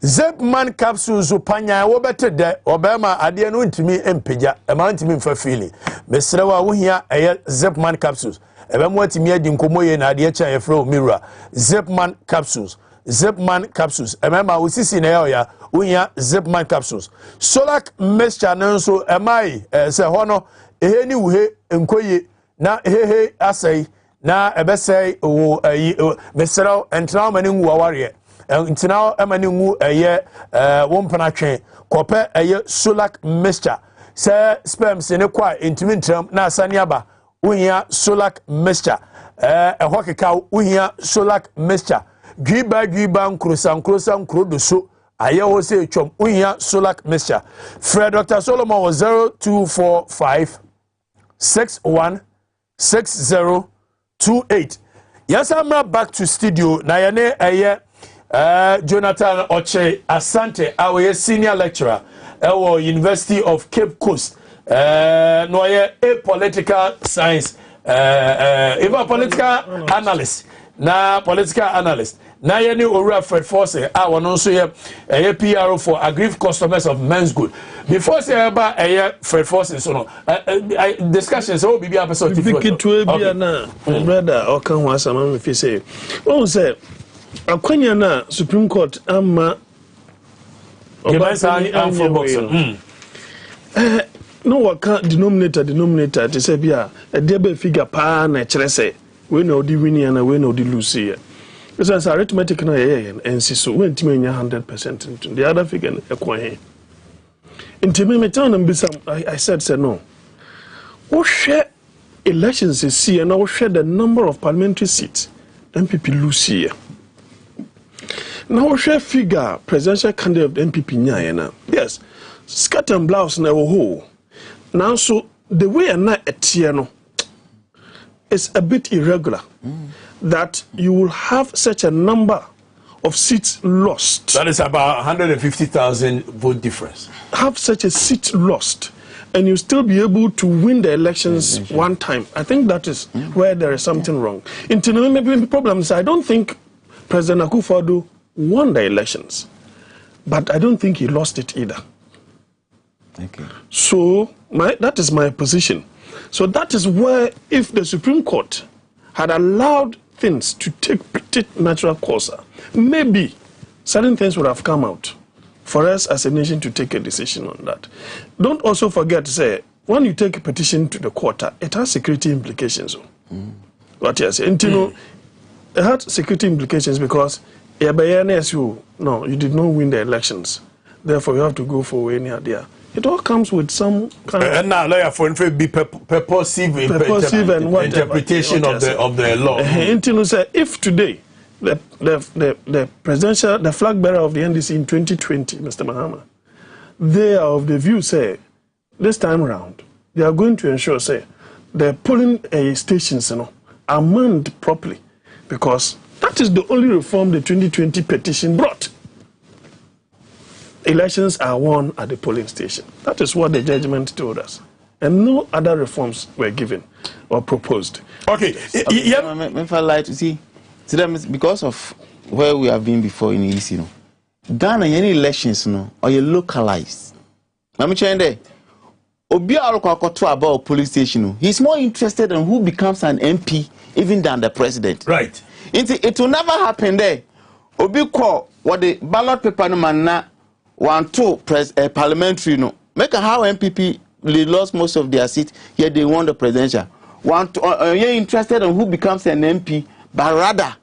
Zepman capsules upanya wo better de obema ade no ntimi empeja ema ntimi mfa feeling mesrewa wo hia Zepman capsules ebemu atimi adi nkomoye na ade cha yefro mirror Zepman capsules emema wo sisi na ya wo hia Zepman capsules Solac mixture nanso emai se hono eheni wuhe enkoye na hehe asai na ebesai wo mesrewa entraw mani nwu aware ntina amani ngu eye wompanatwe kope eye Solac mixture se sperms ne kwa intimi ntram na asane aba uhia Solac mixture ehokeka uhia Solac mixture gwiba nkrosa nkrodoso aye ho se etwom uhia Solac mixture Fred Dr. Solomon was 0245 616028 yes I'm back to studio na yene eye Jonathan Oche Asante, our senior lecturer at University of Cape Coast. No, a political science, even political analyst. Na political analyst. Na yeni Ora Fred Force, our also a PRO for aggrieved customers of Men's Good. Before say about a Fred Force, so discussions will be episode. Brother, or can one some if you say, oh, say. Akwanya na Supreme Court ama no waka denominator te say bia e de be figure pa na kire say we na odi win na we na odi lose here. This is arithmetic na and so when team 100% into the other figure e kwa he. Intimi metan am bisa I said say no. Wo hwe elections is here na wo hwe the number of parliamentary seats MPP lose here. Now, share figure presidential candidate of MPP nyana. Yes, skirt and blouse na wo. Now, so the way na etiano is a bit irregular. That you will have such a number of seats lost. That is about 150,000 vote difference. Have such a seat lost, and you still be able to win the elections one time. I think that is where there is something wrong. In maybe problems, I don't think President Akufo-Addo won the elections, but I don't think he lost it either. Okay. So that is my position. So that is where, if the Supreme Court had allowed things to take natural course, maybe certain things would have come out for us as a nation to take a decision on that. Don't also forget to say, when you take a petition to the court, it has security implications. What you say, and you know, it had security implications because no, you did not win the elections. Therefore, you have to go for any idea. It all comes with some kind of now lawyer for be purposive and interpretation of the law. If today the flag bearer of the NDC in 2020, Mr. Mahama, they are of the view say this time around they are going to ensure say the polling stations are manned properly, because that is the only reform the 2020 petition brought. Elections are won at the polling station. That is what the judgment told us. And no other reforms were given or proposed. Okay. Because of where we have been before in EC, Ghana, any elections, or you localized. I'm saying that about police station. He's more interested in who becomes an MP even than the president. Right. It will never happen there. Obi call what the ballot paper no man 1-2 parliamentary make a how MPP they lost most of their seats, yet they won the presidential. You're interested in who becomes an MP, but rather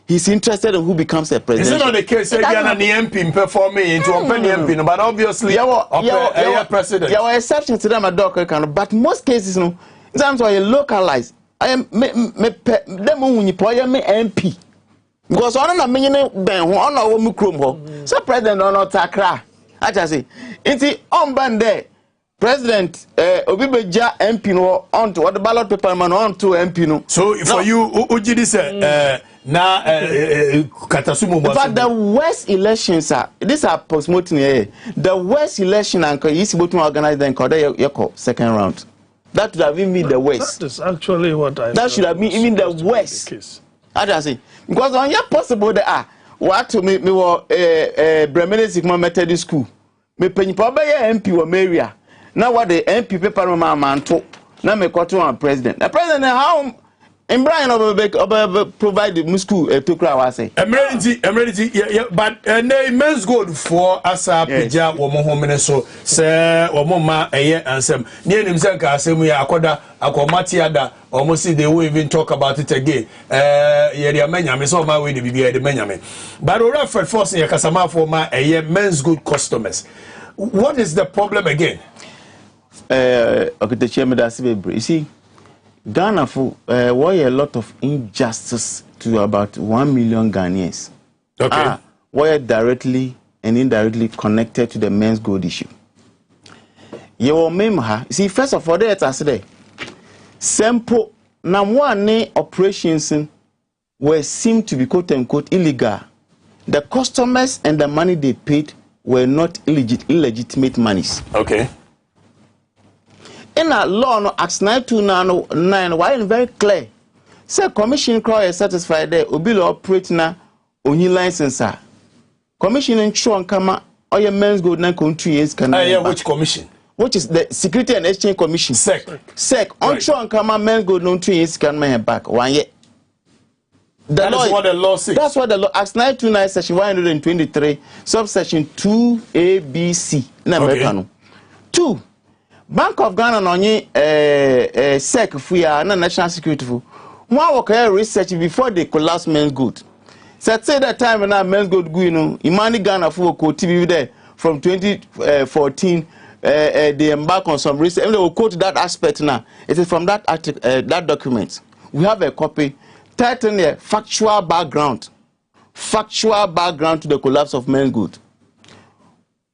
he's interested in who becomes a president. Is it not the case that you're an MP performing into open MP, but obviously you're president. There were exceptions to them, but most cases, sometimes when you localize, I am me them when you me MP. Because on a minute ben on our mukrum so president on not takra. I just say it's on bande president Obibeja MP no on to what the ballot paper man on to MP no. So for you Ujidi say na Katasumo. In fact, the West elections are these are post-mortem here. The West election and is about to organize the Nkode second round. That would have been the West. That is actually what I. That should have been even the West. I just say because on your possible there are what to me were Bremen Sigma Methodist School. Me penny probably MP or Maria. Now what the MP paper man to now me quarter one president. The president how. And Brian provide the school to crowd. Say, emergency, yeah, but men's gold for Asa Pija or Mohammed so say or Moma a year and some near himself. I say we are Akomatiada almost they will even talk about it again. Yeah, Benjamin, so my way to be the Benjamin. But we're for forcing a Casama for my a year men's good customers. What is the problem again? Okay, the chairman that's you see. Ghana for why a lot of injustice to about 1 million Ghanaians. Okay. Why directly and indirectly connected to the men's gold issue. You see, first of all, there I say, simple now one operations were seemed to be quote unquote illegal. The customers and the money they paid were not illegitimate monies. Okay. In a law, no, Acts 929, why very clear. Say commission crowd is satisfied there, Obilo operate na only license. Commission in Chuan Kama, or your men's go 9 country years can. Which commission? Which is the Security and Exchange Commission. SEC. On Chuan Kama, men's go 9 years can man back 1 year. That is what the law says. That's what the law. Acts 929, section 123, subsection 2A, B, C. Okay. 2. Bank of Ghana onye SEC fuya na national security fu. One work research before they collapse men's good. Say that time when men's good go, you know, Imani Ghana fu ko TV there from 2014 they embark on some research and they will quote that aspect now. It is from that article, that document. We have a copy titled there factual background to the collapse of men's good.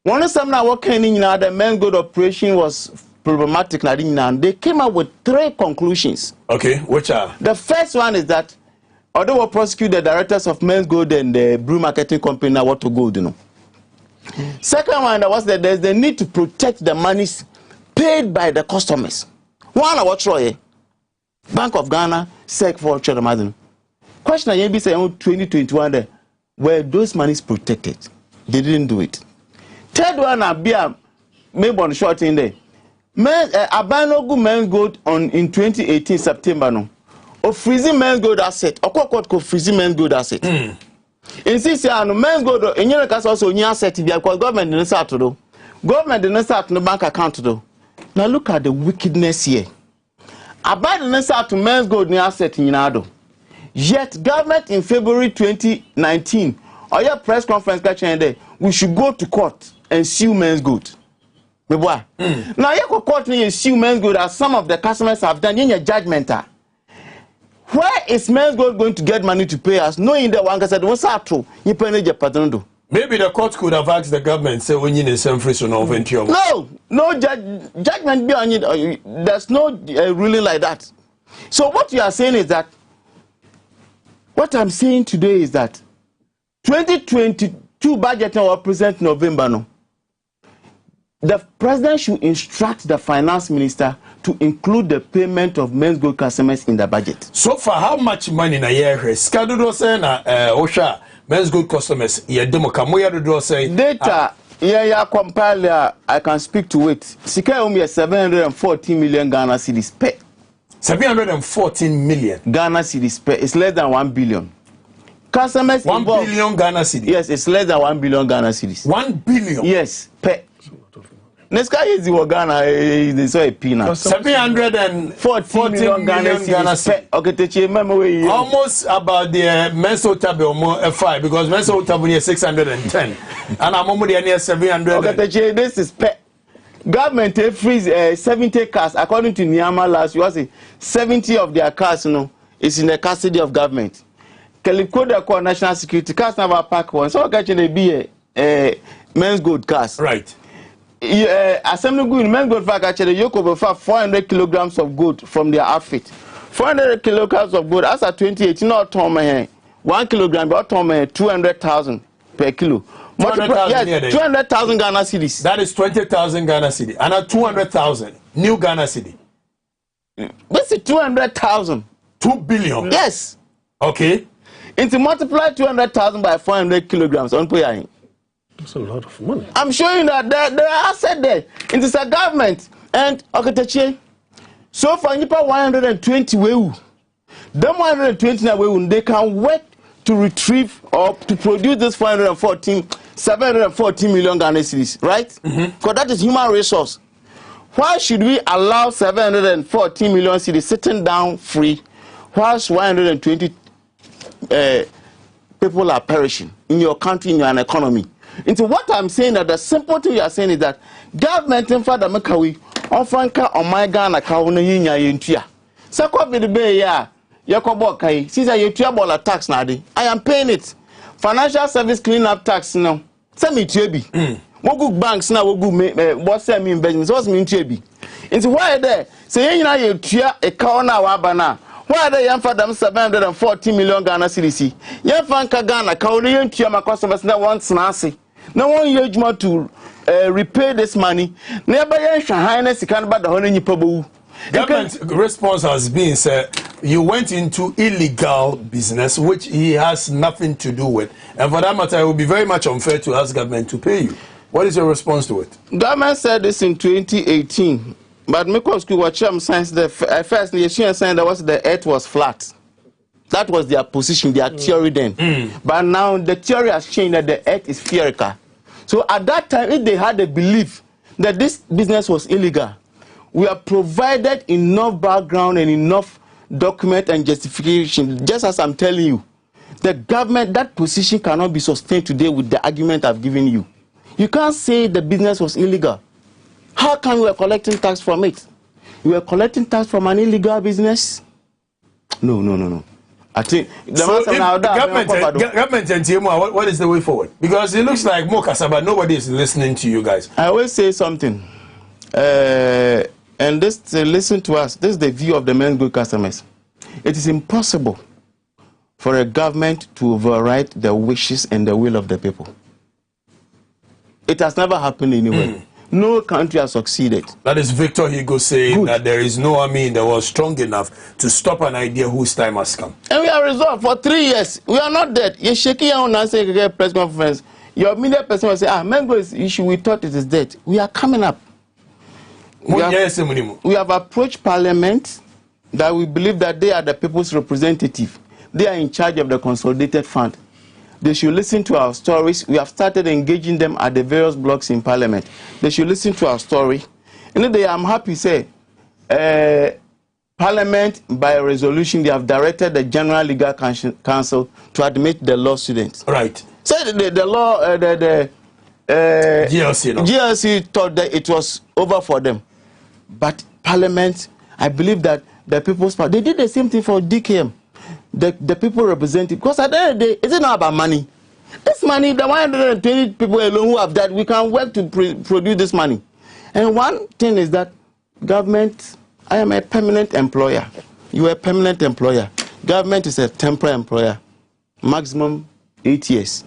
One of them now working in the men's good operation was problematic. They came up with 3 conclusions. Okay, which are? The first one is that although we prosecute the directors of men's good and the brew marketing company now what to go, you know. Second one was that there's the need to protect the monies paid by the customers. One of what Troy, Bank of Ghana, SEC for Chadamazin. Question I be saying 2021 there, were those monies protected? They didn't do it. Third one, maybe on short in there. Abranaaso men's gold in 2018 September no. Of freezing men's gold asset. Or what freezing men's gold asset. In this year, men's gold in your case also new asset because government didn't start to do. Government didn't start no bank account to do. Now look at the wickedness here. Abranaaso didn't start to men's gold new asset in Yinado. Yet government in February 2019, or your press conference catching there, we should go to court and sue men's good. Now you go court and sue men's good as some of the customers have done in your judgment. Where is men's good going to get money to pay us? Knowing that one said what's up to you pay your patron. Maybe the court could have asked the government say when you need some free so no venture. No judgment beyond it. There's no ruling like that. So what you are saying is that what I'm saying today is that 2022 budget now present November no. The president should instruct the finance minister to include the payment of men's gold customers in the budget. So far, how much money na year? Schedule say na Osha men's gold customers. Yeah, demo kamoya do say data. Compile. I can speak to it. Sika umi 714 million Ghana cedis pay. 714 million Ghana cedis pay. It's less than 1 billion. Customers 1 billion Ghana cedis. Yes, it's less than 1 billion Ghana cedis. 1 billion. Yes, pay. Next guy is the Ghana. They saw a peanut. 714 million Ghana cedis. Okay, almost about the Menso Tabe 5 because Menso Tabe is 610, and I'm only near 700. Okay, this is pay. government freeze 70 cars according to Niama last year. 70 of their cars, is in the custody of government. Kelikoda call national security cars never pack one. So actually be a men's gold cars. Right. Assembly good men's gold fact actually you could 400 kilograms of gold from their outfit. 400 kilograms of gold as at 2018 not ton 1 kilogram but ton 200,000 per kilo. 200,000 Ghana cedis. That is 20,000 Ghana cedi. And 200,000 new Ghana cedi. What's it 200,000? 2 billion. Yes. Okay. Into multiply 200,000 by 400 kilograms on Puyain. That's a lot of money. I'm showing that there are assets there. It is a government and okay, so for Nipa 120 wewu. Them 120 na wewu, they can work to retrieve or to produce this 714 million Ghana cedis, right? Because that is human resource. Why should we allow 714 million cedis sitting down free whilst 120 people are perishing in your country, in your economy? Into what I'm saying, that the simple thing you are saying is that government in Father Makawi Ofanka on my Ghana Kauna Yinya Yintia. Sako Bidbe ya Yakobo Kai, since I have tax nadi. I am paying it. Financial service cleanup tax now. Send me Trebi. Wogu banks now wogu what send me investments. What's me Trebi? Into why there? Say you tia a kauna wabana. Why they young for them 740 million Ghana cedis? Young Fanka Ghana Kauna Yintia my customers now wants nasi. No one use more to repay this money. Nearby Highness can buy the honey pabu. Government response has been said you went into illegal business which he has nothing to do with, and for that matter it would be very much unfair to ask government to pay you. What is your response to it? Government said this in 2018, but because we watch science the first nation saying that was the earth was flat. That was their position, their theory then. But now the theory has changed that the earth is spherical. So at that time, if they had a belief that this business was illegal, we have provided enough background and enough document and justification. Just as I'm telling you, the government, that position cannot be sustained today with the argument I've given you. You can't say the business was illegal. How come we are collecting tax from it? We are collecting tax from an illegal business? No. I think the so government and TMO, what is the way forward? Because it looks like more Kasaba, nobody is listening to you guys. I always say something, and this listen to us. This is the view of the main good customers. It is impossible for a government to override the wishes and the will of the people. It has never happened anywhere. No country has succeeded. That is Victor Hugo saying that there is no army in the world strong enough to stop an idea whose time has come. And we are resolved for 3 years. We are not dead. You're shaking your own and saying a press conference. Your media person will say, Mango is issue, we thought it is dead. We are coming up. We have approached Parliament that we believe that they are the people's representative. They are in charge of the consolidated fund. They should listen to our stories. We have started engaging them at the various blocks in Parliament. They should listen to our story. And then I'm happy to say, Parliament, by resolution, they have directed the General Legal Council to admit the law students. Right. So the law, GLC thought that it was over for them. But Parliament, I believe that the People's Party, they did the same thing for DKM. The people represented, because at the end of the day, it's not about money. This money, the 120 people alone who have died, we can work to produce this money. And one thing is that government, I am a permanent employer. You are a permanent employer. Government is a temporary employer. Maximum 8 years.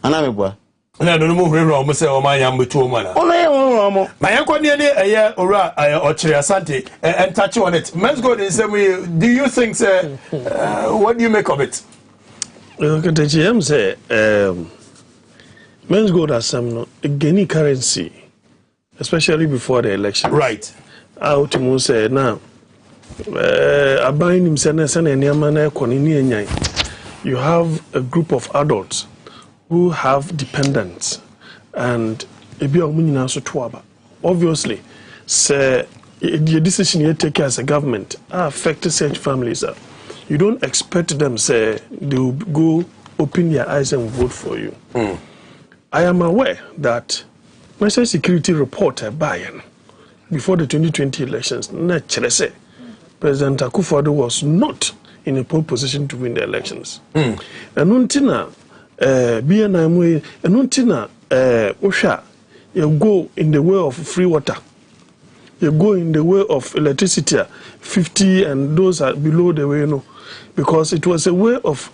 And I'm a boy. I don't know who almost say, oh, my young two man. My uncle near a year or Asante and touch on it. Men's God in some way. Do you think, what do you make of it? Look at the GM say, Men's God has some gaining currency, especially before the election. Right. Out to say now, I buy him send and Yamana Konini. You have a group of adults who have dependents and obviously say the decision you take as a government affect such families. You don't expect them say they will go open their eyes and vote for you. I am aware that national security report by before the 2020 elections, President Akufo-Addo was not in a pole position to win the elections. And untina BNM and untina Osha, you go in the way of free water. You go in the way of electricity, 50 and those are below the way, because it was a way of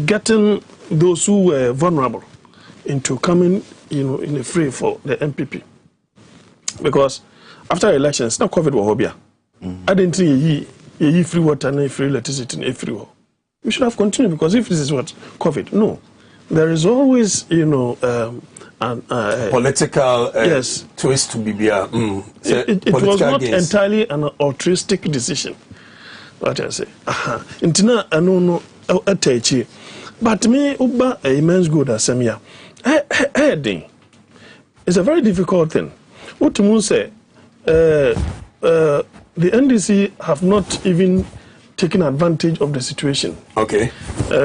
getting those who were vulnerable into coming, in a free for the MPP. Because after elections, now COVID was hobby. I didn't think ye free water and free electricity and free. We should have continued, because if this is what COVID, no, there is always, political yes, twist to be it was not entirely an altruistic decision. What I say, intina no atechi, but me uba a immense good asemia. Heading it's a very difficult thing. What to say, the NDC have not even taken advantage of the situation. Okay.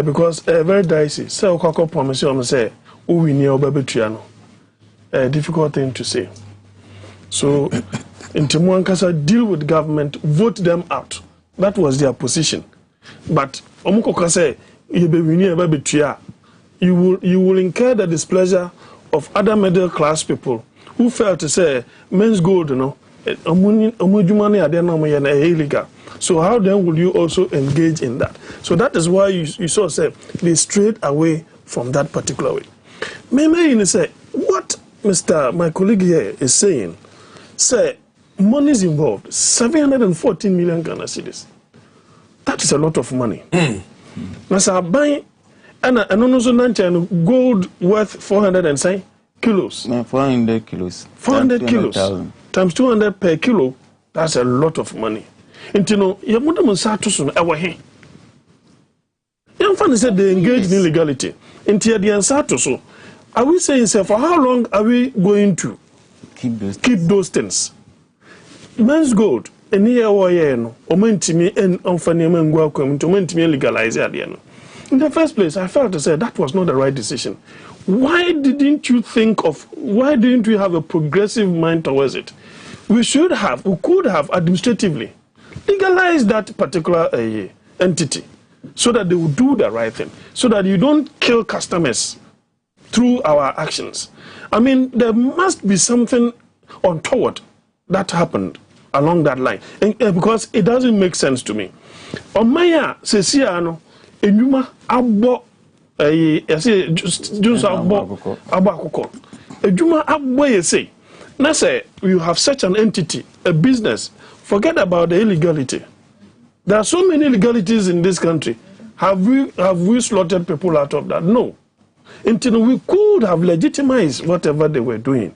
Because very dicey. So Koko promise you say, "Oh, we near Babetriano." A difficult thing to say. So, in Timuankasa, deal with government, vote them out. That was their position. But Omukoka say, "You will incur the displeasure of other middle class people who felt to say men's gold, illegal. So how then will you also engage in that?" So that is why you saw say they strayed away from that particular way. Maybe say what my colleague here is saying, say money is involved, 714 million Ghana cedis. That is a lot of money. Now, so buying and also gold worth 400 and say kilos. 400 kilos. 400 kilos times 200 per kilo. That's a lot of money. And you know, your mother must start to soon. Young fan said they engaged in illegality. Into the answer to so. Are we saying, sir, for how long are we going to keep those things? Men's gold, and here no, or mentimi and unfanny welcome to mentimi legalize it. In the first place, I felt to say that was not the right decision. Why didn't you have a progressive mind towards it? We could have administratively legalized that particular entity so that they would do the right thing, so that you don't kill customers through our actions. I mean, there must be something untoward that happened along that line, because it doesn't make sense to me. Omaya sesiano enyuma abo just abo akoko enyuma abo yese. Now say you have such an entity, a business. Forget about the illegality. There are so many illegalities in this country. Have we slaughtered people out of that? No. Until we could have legitimized whatever they were doing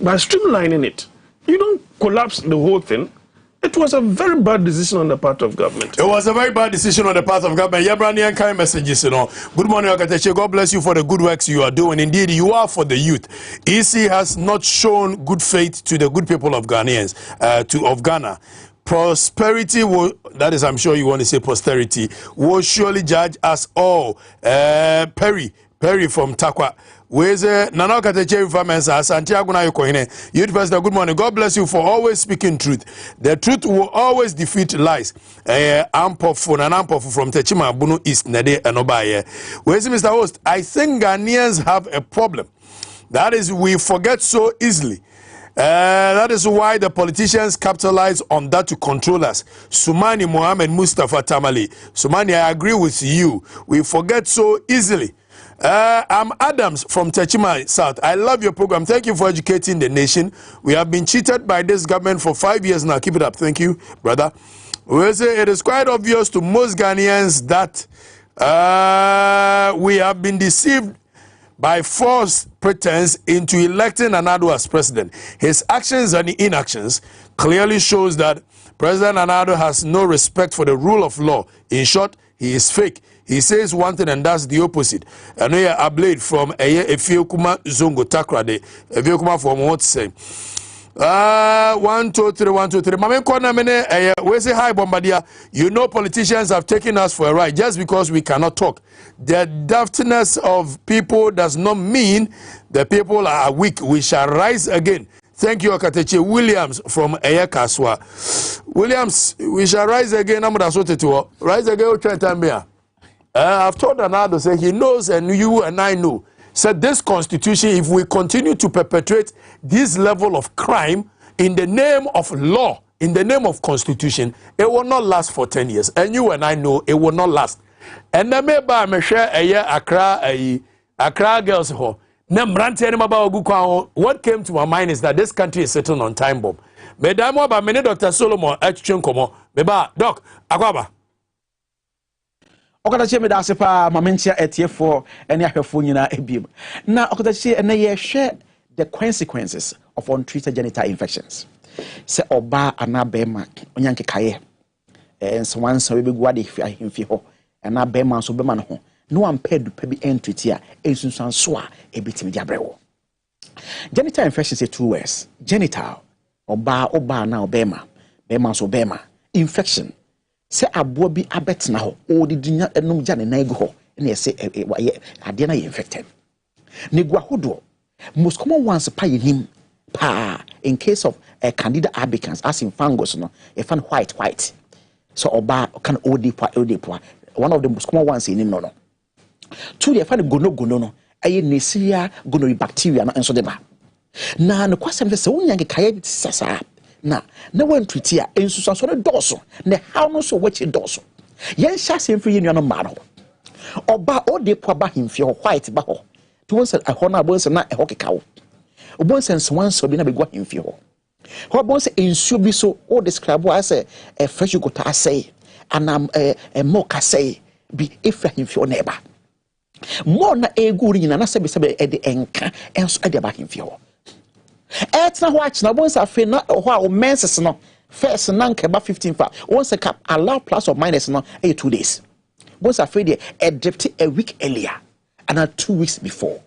by streamlining it. You don't collapse the whole thing. It was a very bad decision on the part of government. It was a very bad decision on the part of government. Yabrani kind messages, Good morning, Okateche. God bless you for the good works you are doing. Indeed, you are for the youth. EC has not shown good faith to the good people of Ghanaians, of Ghana. Prosperity will, that is, I'm sure you want to say posterity, will surely judge us all. Perry from Takwa. Where's Nana Kateche Famesa, Santiago Nayokoine? Youth Pastor, good morning. God bless you for always speaking truth. The truth will always defeat lies. Ampofu from Techima Bunu East Nede Anobaye. Where's Mr. Host? I think Ghanaians have a problem. That is, we forget so easily. That is why the politicians capitalize on that to control us. Sumani Mohammed Mustafa Tamali. Sumani, I agree with you. We forget so easily. I'm Adams from Techima South. I love your program. Thank you for educating the nation. We have been cheated by this government for 5 years now. Keep it up. Thank you, brother. We say it is quite obvious to most Ghanaians that we have been deceived by false pretense into electing Anado as president. His actions and inactions clearly shows that President Anado has no respect for the rule of law. In short, he is fake. He says one thing and does the opposite. And here a blade from Efiokuma Zongo Takrade. Efiokuma from what say? 1, 2, 3, 1, 2, 3. Mame Kona Mene, we say hi, Bombardier. You know, politicians have taken us for a ride just because we cannot talk. The daftness of people does not mean the people are weak. We shall rise again. Thank you, Okateche Williams from Eyakaswa. Williams, we shall rise again. I'm going to rise again. I've told Anado, say he knows, and you and I know. Said this constitution, if we continue to perpetrate this level of crime in the name of law, in the name of constitution, it will not last for 10 years. And you and I know it will not last. And then maybe I'm share Accra girls ho. What came to my mind is that this country is sitting on time bomb. Medamo ba many Dr. Solomon Komo. Meba doc Akwaba. Okatache me da sepa mamentia etiefo ene ahwefo nyina ebiem na okatache ene ye hwe the consequences of untreated genital infections se oba anabema onyanke kaye nsowanso we begua de ahemfi ho anabema so bema no ho no ampedu pa bi entity a ensunsanso a ebitimi di abrewo. Genital infections are two words. Genital oba na obema bema so bema infection se abo bi abetna ho o di dunya enum gya ne na egu ho na ye se ade na ye infected ne gua hodo most common ones pa yenim pa in case of candida albicans as in fungus no e fan white so oba kan odipo one of the most common ones yenim no two they fan gono no aye nesia gonorrhea bacteria na enso de ba na no kwasem se wonyange kaya bi sasa na when treaty a ensusa so ne doso ne how no so wachi doso yen sha semfri yen no ma no oba ode po ba himfie ho white ba ho to won say ho na bo say na ho kekawo obon sense wan so bi na be gwa himfie ho bon say ensuo bi so o describe as a fresh yogurt asay anam milk asay bi efa himfie na eba mo na egu ri na sebe e de enka enso e de ba himfie ho etna watch na bonsa fe na ho a o menses no first na nke ba 15 fa once cap allow plus or minus no 2 days bonsa fe de e drift a week earlier and 2 weeks before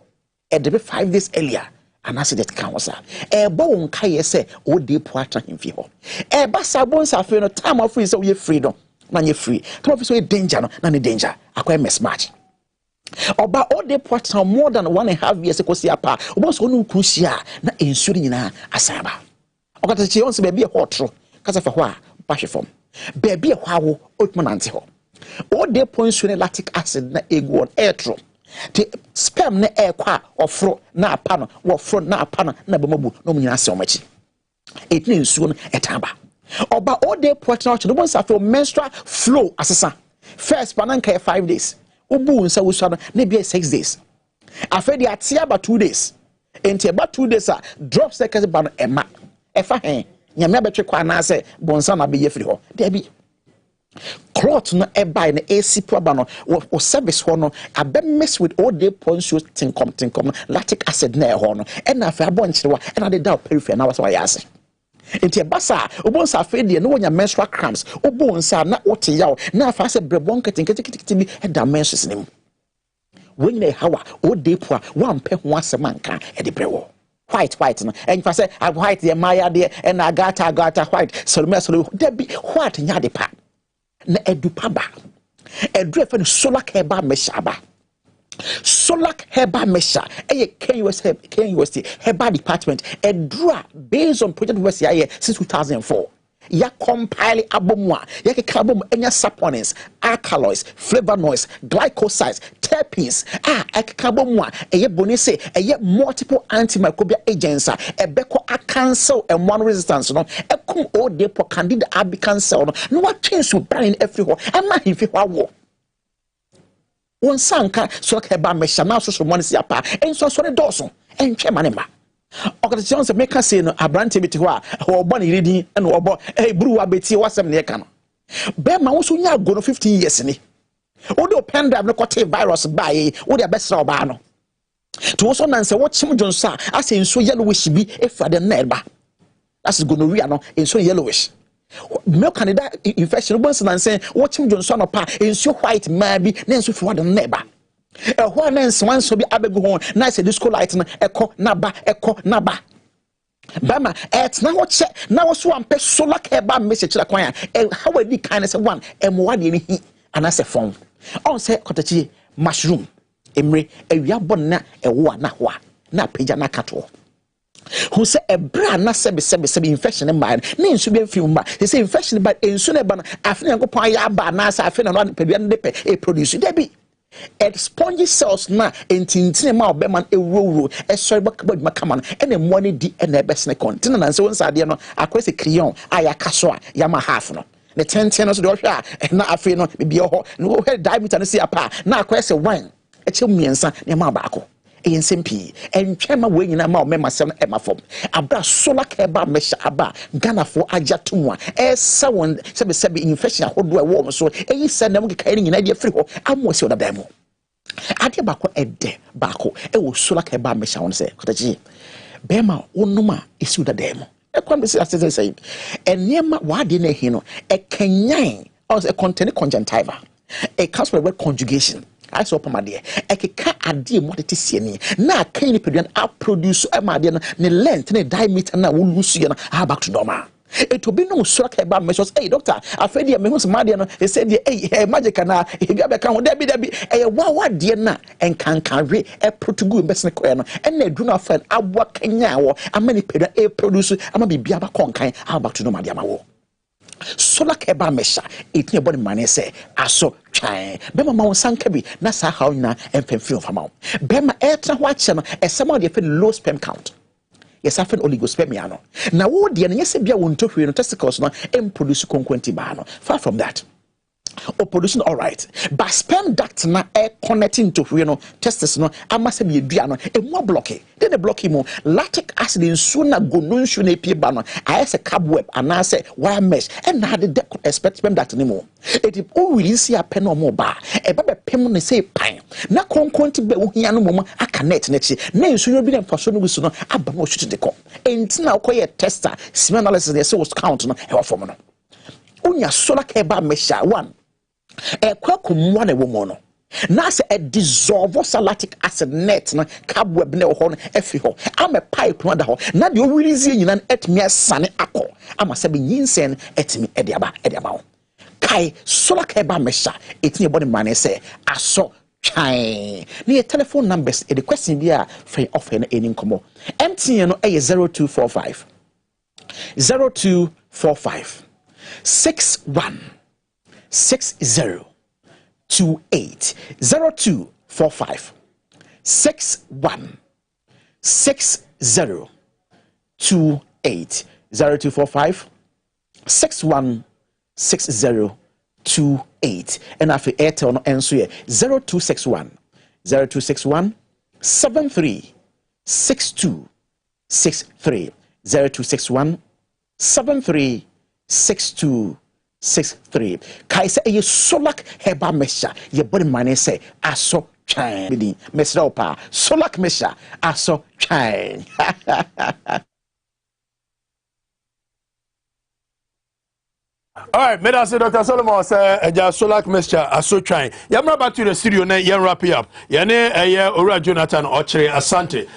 e drift 5 days earlier and as that can was e bo nka ye se o de po atra himfi ho e ba sa bonsa fe no time of free so we free no na ye free time of so danger no na ne danger akwa mismatch oba ode portal more than 1.5 years ago see apa obo so no kusia na ensure nyina asaba okatachi onse be be hotro kasa fa ho a ba hwe fom be be ho awo otmanante ho ode ponsure lactic acid na egu on airtro the sperm na ekwa ofro na apa no wo fro na apa na be mabu no nyina se omachi etne nsuo no etaba oba ode portal no bon sa for menstrual flow asesa first pananka 5 days ubu nsa wusana na bia 6 days afedi atia ba 2 days enti ba 2 days a drop seconds ba no ema efa hen nyame abetwe kwa na se bonsa na be yefiri ho there be cloth no eba na AC proba no o service ho no abe mess with all day poncio tinkom lactic acid na ho no e na afa abonchirewa e na de da periphery na wasa wa yase enti basa obonsa afedi no wonya menstrual cramps obonsa na wote yaw na afa se brebon ketenkete bi e da menses nim when they hawa o de po one pe ho asemanka e de brewo white no en fa se white ye maya de e na gata white so de bi white nya de pa na edupa ba edu efa no solar herbal measure ba solar herbal measure KUST herbal department edura based on project work since 2004 ya compile abomwa ya ke carbon enya saponins alkaloids flavonoids glycosides terpenes ekabomwa eye bonise eye multiple antimicrobial agents ebeko a cancel and one resistance no ekum o de po candida albicans cell no what change to brain everywhere ama hifi hwa won sanka so ka ba me shana so so money si apa enso so ne doso entwe manema organization se make say no abrante biti ho a ho bo ne reading and ho bo buru wa beti wasem ne ka no be ma wo so nya go no 15 years ni wo do pen drive no kote virus ba yi wo de besra oba no to so nan se wo chim jonsa ase enso yellowish bi efa de na eba that's gonorrhea no enso yellowish milk candida infection bonse nan say wo chim jonso no pa enso white ma bi na enso fi wa de na eba ho na enso wan so bi abegu ho na say disco light no eko na ba Bama now watch now so am pe solar care ba message la kwan how we kind say one emwa de ni and as a phone on say kotachi mushroom emre awia bon na ewo na ho na pagya na kato who say a bra na sebe infection in mind na nsu be film ba say infection ba ensu na ba na afena yankopon ya ba na sa afena no pedua ne pe e produce dey be spongy cells na entintine ma obeman ewuro esori bakabaduma kama ene money di ene besne container na nse wonsa de no akwese crayon aya kaso a yama half no ne tenten no so de ohwa na afi no bibia ho no he diameter no si apa na akwese wine eche miensa ne ma baako ensempi entwema we nyina ma o mema sem e ma fom abra solar care ba mesha aba Ghana for aja tumwa esa won sebe infection ahodo e wo so eyi se na mukeka ni nyina de free ho amosi oda demo ade bako ede bako e wo solar care ba mesha won se kotaji bema onuma esi oda demo e kwa be say say enema wa de na hi no e kanyan or a contain conjunctiva a comes with word conjugation I saw Pamade, a keka adi what it is any. Na can you produce a madian, ne length, ne diameter, na will lose you back to Doma. It will be no struck about measures. Hey, doctor, I fed you a member's madian, he said, hey, magic, and if you ever come, there be a wow, dear na, and can carry a protogu best and they do not find a work in now, a many pedo a producer, I'm a be biaba conkai, how back to Doma. Solar keba mesha it ne body man say aso twan bema ma won bi na sa haw na empemfin of amount bema etra ho ache no esema de fe low sperm count yes afen oligospermia no na wo de ne yese bia won tohwe no testicles no em produce konkwenti ba no far from that or producing all right but sperm duct na connecting to no testis no amase be dua no e mo block then the block mo lactic acid in suna go no nsu na pie ba no ayese cobweb anase wire mesh and na the expect sperm duct ni mo it o really see apen no mo ba e ba be pem ne say pan na konkonti be wo hia no mo aka net na chi na nsu no bi na mfaso no gusu no aba mo hwete de ko entina koye tester semen analysis dey say was count no e wa form no unya solar care ba mesha one kwakumwa na wo no na se a dissolve lactic acid net na cobweb na ho no efi ho am pipe no da ho na de o release nyina etmi asane akọ ama se be nyinsen etmi ediaba ho kai solar care ba mesha etni body man say aso twan na telephone numbers e the question bi a free offer na eni nkomo MTN no 0245 61 6028 0245 61 6028 0245 61 6028 and after Airtel no enso ye 0261 73 62 63 0261 73 62 63 kai say ye solak heba mesha ye body man say aso twan bidi mesra opa solak mesha aso twan. All right, Medal say Dr. Solomon say eja solak mixture aso twan. Yamra back to the studio na yen wrap it up. Yene Ora Jonathan Ochre Asante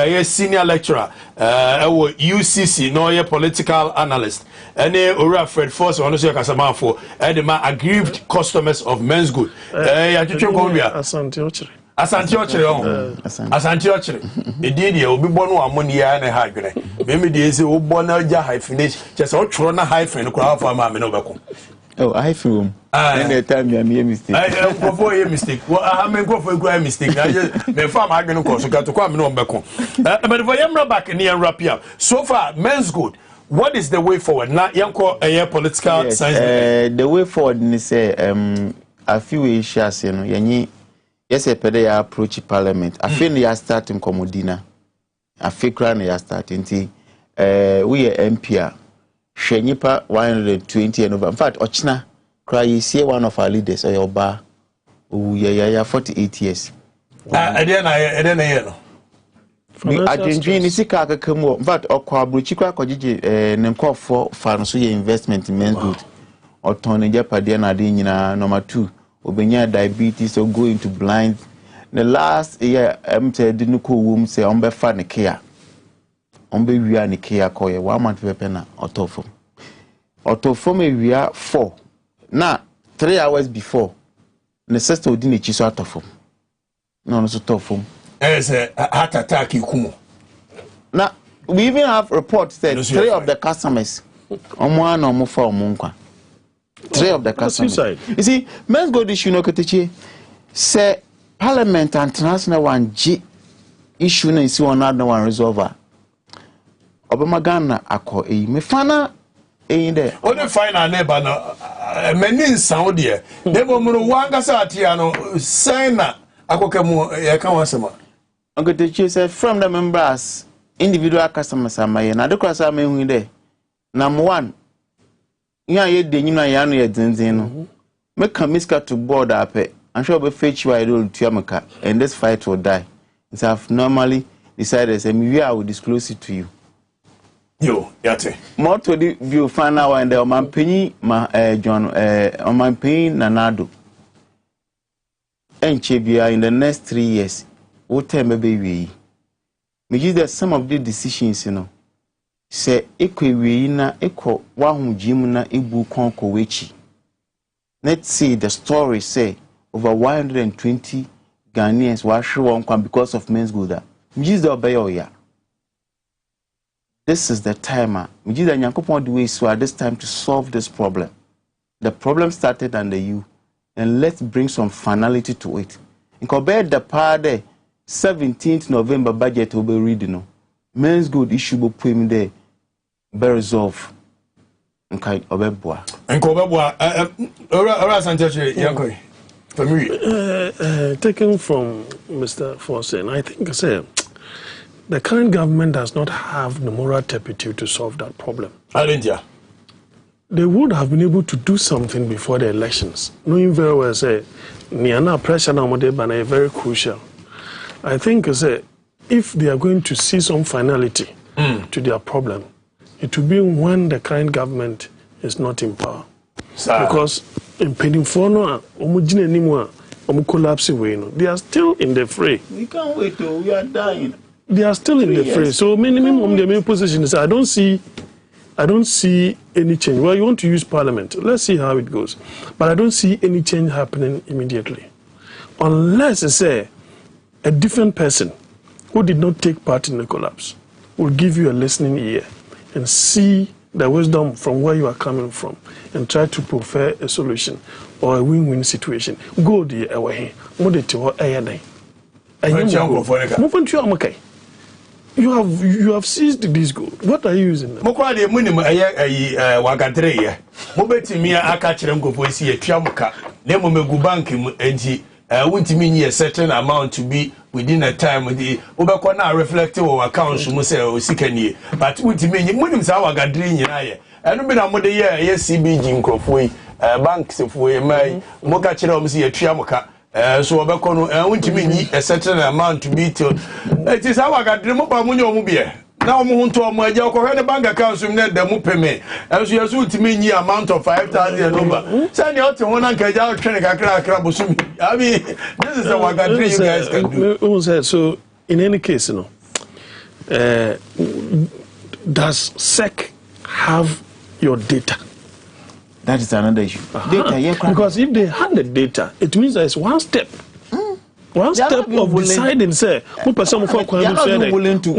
ye senior lecturer UCC no ye political analyst. Ene Ora Fred Force ono so kasama for the ma aggrieved customers of Men's Good. Ya twetwe ko bia Asante Ochre. Asante Ochre on. Asante Ochre. Edi de obi bɔ no amoni ya na ha adwene. Me de say obo na ja hyphenate. Just otworo na hyphen no kra fa ma me no bɛko. Oh, hyphen. And time you make mistake. I go a mistake. Well, I mean go for a mistake. I just me fa ma adwene ko so ka to kwa me no bɛko. But for yam back near wrap up. So far Men's Good. What is the way forward? Na yanko political science. The way forward ni say a few issues you know yanyi yes, a pede ya approach parliament. I feel ya starting komodina. I feel cran ya starting. We are MP. Shenipa 120 and over. In fact, Ochna cry you see one of our leaders or your bar. Oh yeah 48 years. I didn't I didn't dream is a come. In fact, Okwa Bruchika Kojiji Nemko for farms investment in Men's Good. Or Tony Japadiana Dina number 2. Obenya diabetes or go into blind. The last year, I'm saying the nuku womb say on be fan care. ombe wia ni kia koye 1 month pepe na otofom we are 4 na 3 hours before the sister odi ne chiso atofom no so tofom heart attack ikumo na we even have reports that 3 of the customers omo ana omo fa omo nkwa 3 of the customers you see men's gold issue no ketechi say parliament and international one g issue na isi one no one resolver Obama Ghana akọ eyi me fana eyi de o de final neighbor no menin sound there neighbor mu no wanga sa atia no sign na akoka mu ye kan wasema Ogotechi say from the members individual customers amaye na de kwasa amahu de number 1 ya ye de nyina ya no ye dzindzin no make miska to board ape I'm sure be fetch why do to amaka and this fight will die. So I've normally decided say maybe I will disclose it to you. Yo, yate. More to the view final and the Omanpeni John Omanpeni Nanado. And Chebia in the next 3 years, what time maybe we that some of the decisions, you know. Say ekwe na eko wahu jimuna ibu konko wechi. Let's see the story say over 120 Ghanaians were sure because of men's good. This is the time. This time to solve this problem. The problem started under you, and let's bring some finality to it. In compared the party 17th November budget will be reading. Men's good issue will put him there. Be resolved. Okay, Obebwa. And Obebwa, Yankoi. Taken from Mr. Forsen, I think the current government does not have the moral turpitude to solve that problem. They would have been able to do something before the elections, knowing very well say Niana pressure now is very crucial. I think if they are going to see some finality to their problem, it will be when the current government is not in power. Because in Pedinfono, collapse away. They are still in the fray. We can't wait till we are dying. They are still in the fray. So minimum the main position is I don't see any change. Well, you want to use parliament. Let's see how it goes. But I don't see any change happening immediately. Unless a different person who did not take part in the collapse will give you a listening ear and see the wisdom from where you are coming from and try to prefer a solution or a win-win situation. Go the away. You have seized this gold. What are you using? Mokwade munim wagadre ye. Mobetimi aka kire nkofo esi ye twamuka. Na momegu bank enti wontimi nyi a certain amount to be within a time the obekọ na reflect our accounts mu say osikanie. But wontimi nyi munim sa wagadre nyina ye. Enu bi na mode ye CBG nkofo yi bank sefo ye mai moka kire om si ye twamuka. So obekọ no wontimi nyi a certain amount to be till it is our wagadre mo ba munyo mu bie. Na omo hunto omo aja okọ the bank account mu na da mu peme. Enso yeso wontimi nyi amount of 5,000 over. Say ne ote won anka aja twene kakra bosumi. I mean, this is a wagadre you guys can do. So in any case, does SEC have your data? That is another issue. Data, because if they had the data, it means there's one step. One step of deciding, say, who person for willing to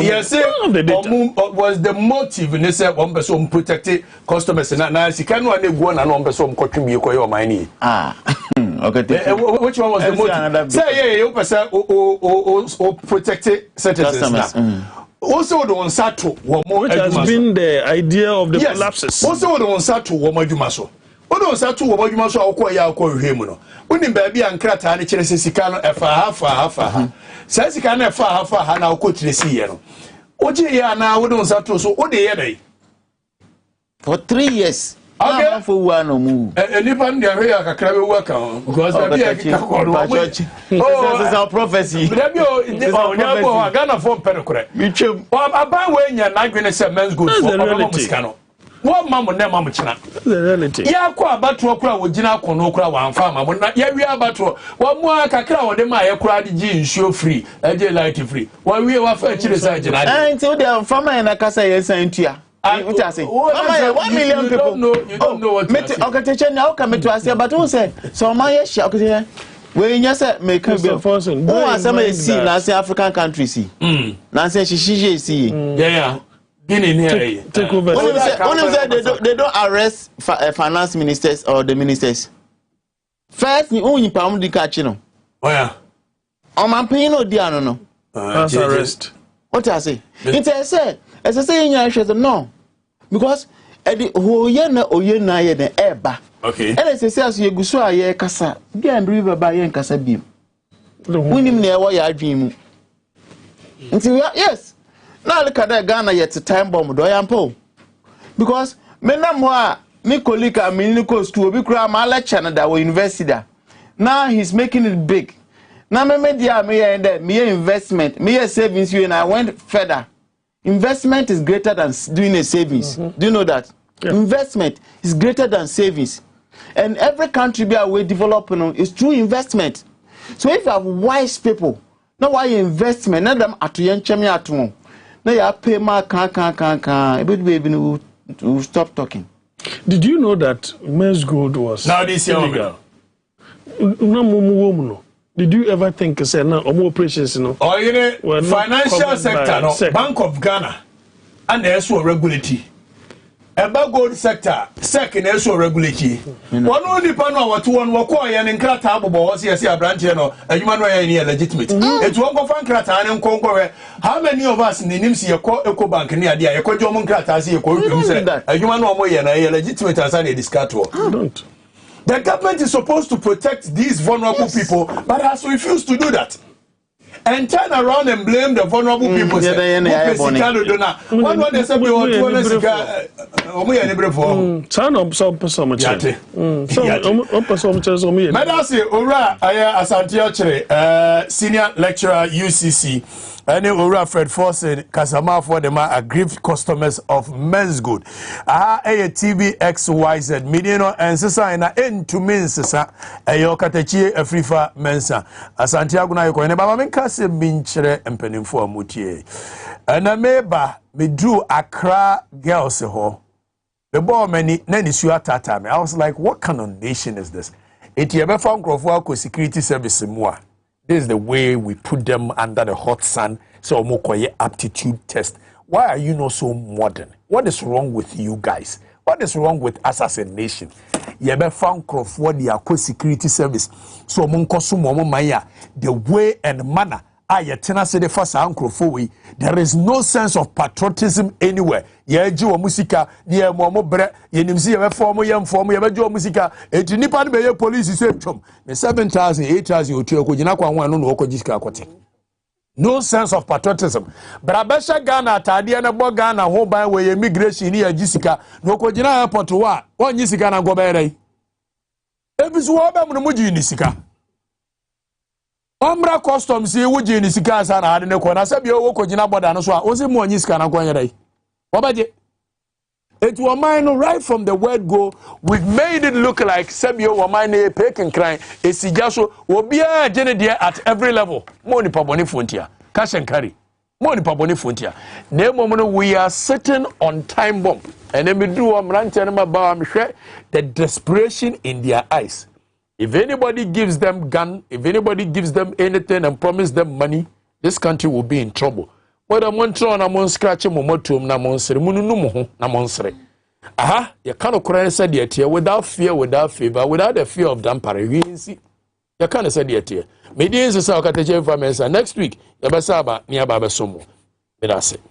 yes, was the motive in this one person protected customers and now she can only go and one person contribute your money. Okay. Which one was the motive? Say, you person or protected citizens. Also, the one Sato, which has been the idea of the collapses. Also, the one Sato, Womajumaso. Odo Sato, Womajumaso, or Hemuno. Unim baby and Krata and Chelsicano, F. Sasicana, F. Now could see you. Oji now, Odo Sato, so what day? For 3 years. Okay, for one or move. And even the area of a worker because this is our prophecy. Ghana for Penocre. About when you're not going to say men's good for What mamma ne mamma china. The reality. Ya kwa abato kura wogina kono kura wa amfa mamma na ya wi abato wa mo akakra wo de ma ya kura de gi nsuo free eje light free wa wi wa fa chire sa gina de until the farmer na kasa yes antua what I say 1 million people you don't know what okay teacher now come to us but who say so my yes okay when you say make be who are some see na say African countries see na say shishije see yeah Guinea here take over they don't arrest finance ministers or the ministers first ni only pam di catch no oh yeah o man pin no dia no that's arrest what I say it say as I say no because edi hoye na ye den eba okay and as say you guso aye kasa bia and river ba ye kasa bim winim na e wo ya adwen mu until yes now look at that Ghana yet time bomb do yampo because me na mo a me colleague am in course to obi kura ma lecture na da we university da now he's making it big now me dia me investment me savings you and I went further. Investment is greater than doing a savings. Do you know that? Yeah. Investment is greater than savings. And every country be away developing is through investment. So if you have wise people, now why investment, not them at yen chemi at home. Now you pay my can. We'll stop talking. Did you know that men's gold was now this illegal? Did you ever think say now more operations oh you know financial sector no Bank of Ghana and also regulatory eba gold sector sec na also regulatory one only pan what one wo call yan nkrata abobo wo se abrante no adwuma no yan legitimate etu won go fan nkrata ne nkonko how many of us nim se eco bank ne ade a yekojo mo nkrata se yekohwem se adwuma no mo yan na legitimate as na discard wo don't. The government is supposed to protect these vulnerable people, but has refused to do that. And turn around and blame the vulnerable people. One they say we want senior lecturer UCC. Any Ora Fred Forsen Kasama for them are aggrieved customers of Men's Good. Tvxyz Mediano and Sasa and end to mean Sasa a Yokatachi a frifa mensa. As Santiago Naiko and Babamenkase Minchere and Peninfo Mutier. And a meba me drew Accra girls ho. The ball many Nenisua Tata. I was like, what kind of nation is this? It ever found Crofwako security service more. This is the way we put them under the hot sun. So, Mokoye aptitude test. Why are you not so modern? What is wrong with you guys? What is wrong with us as a nation? You ever found Crawford the security service? So, Monkosu Maya, the way and manner. There is no sense of patriotism anywhere. Yeji wa musika, ye mo bre, ye nimsi ye form ye bejo musika. Eti nipa be ye police say twom. Me 7,000, 8,000 otu ko gina kwa no no ko jisika akote. No sense of patriotism. Brabesha Ghana atade na bo Ghana ho ban we immigration ni ya jisika. No ko gina airport wa, won jisika na go be dai. Ebisu wo be mu no muji ni sika. Omra customs ye wuji ni sika asa na ade ne ko na sabi wo ko gina border no so a o se mu onyi sika na kwanya dai. Obaje it was mine right from the word go. We've made it look like Sabio wa mine a pekin crying. A sijaso will be a genedia at every level. Money paboni frontier. Cash and carry. Money paboni frontier. Name we are sitting on time bomb. And then we do the desperation in their eyes. If anybody gives them gun, if anybody gives them anything and promise them money, this country will be in trouble. Whether Montreal na mon scratch momotum na monsre mununu na monsre. Aha, you can't cry said yet here without fear, without favor, without the fear of dampare. You see, you can't say yet here. Maybe is a next week, Yabasaba, near Baba Somo. That's it.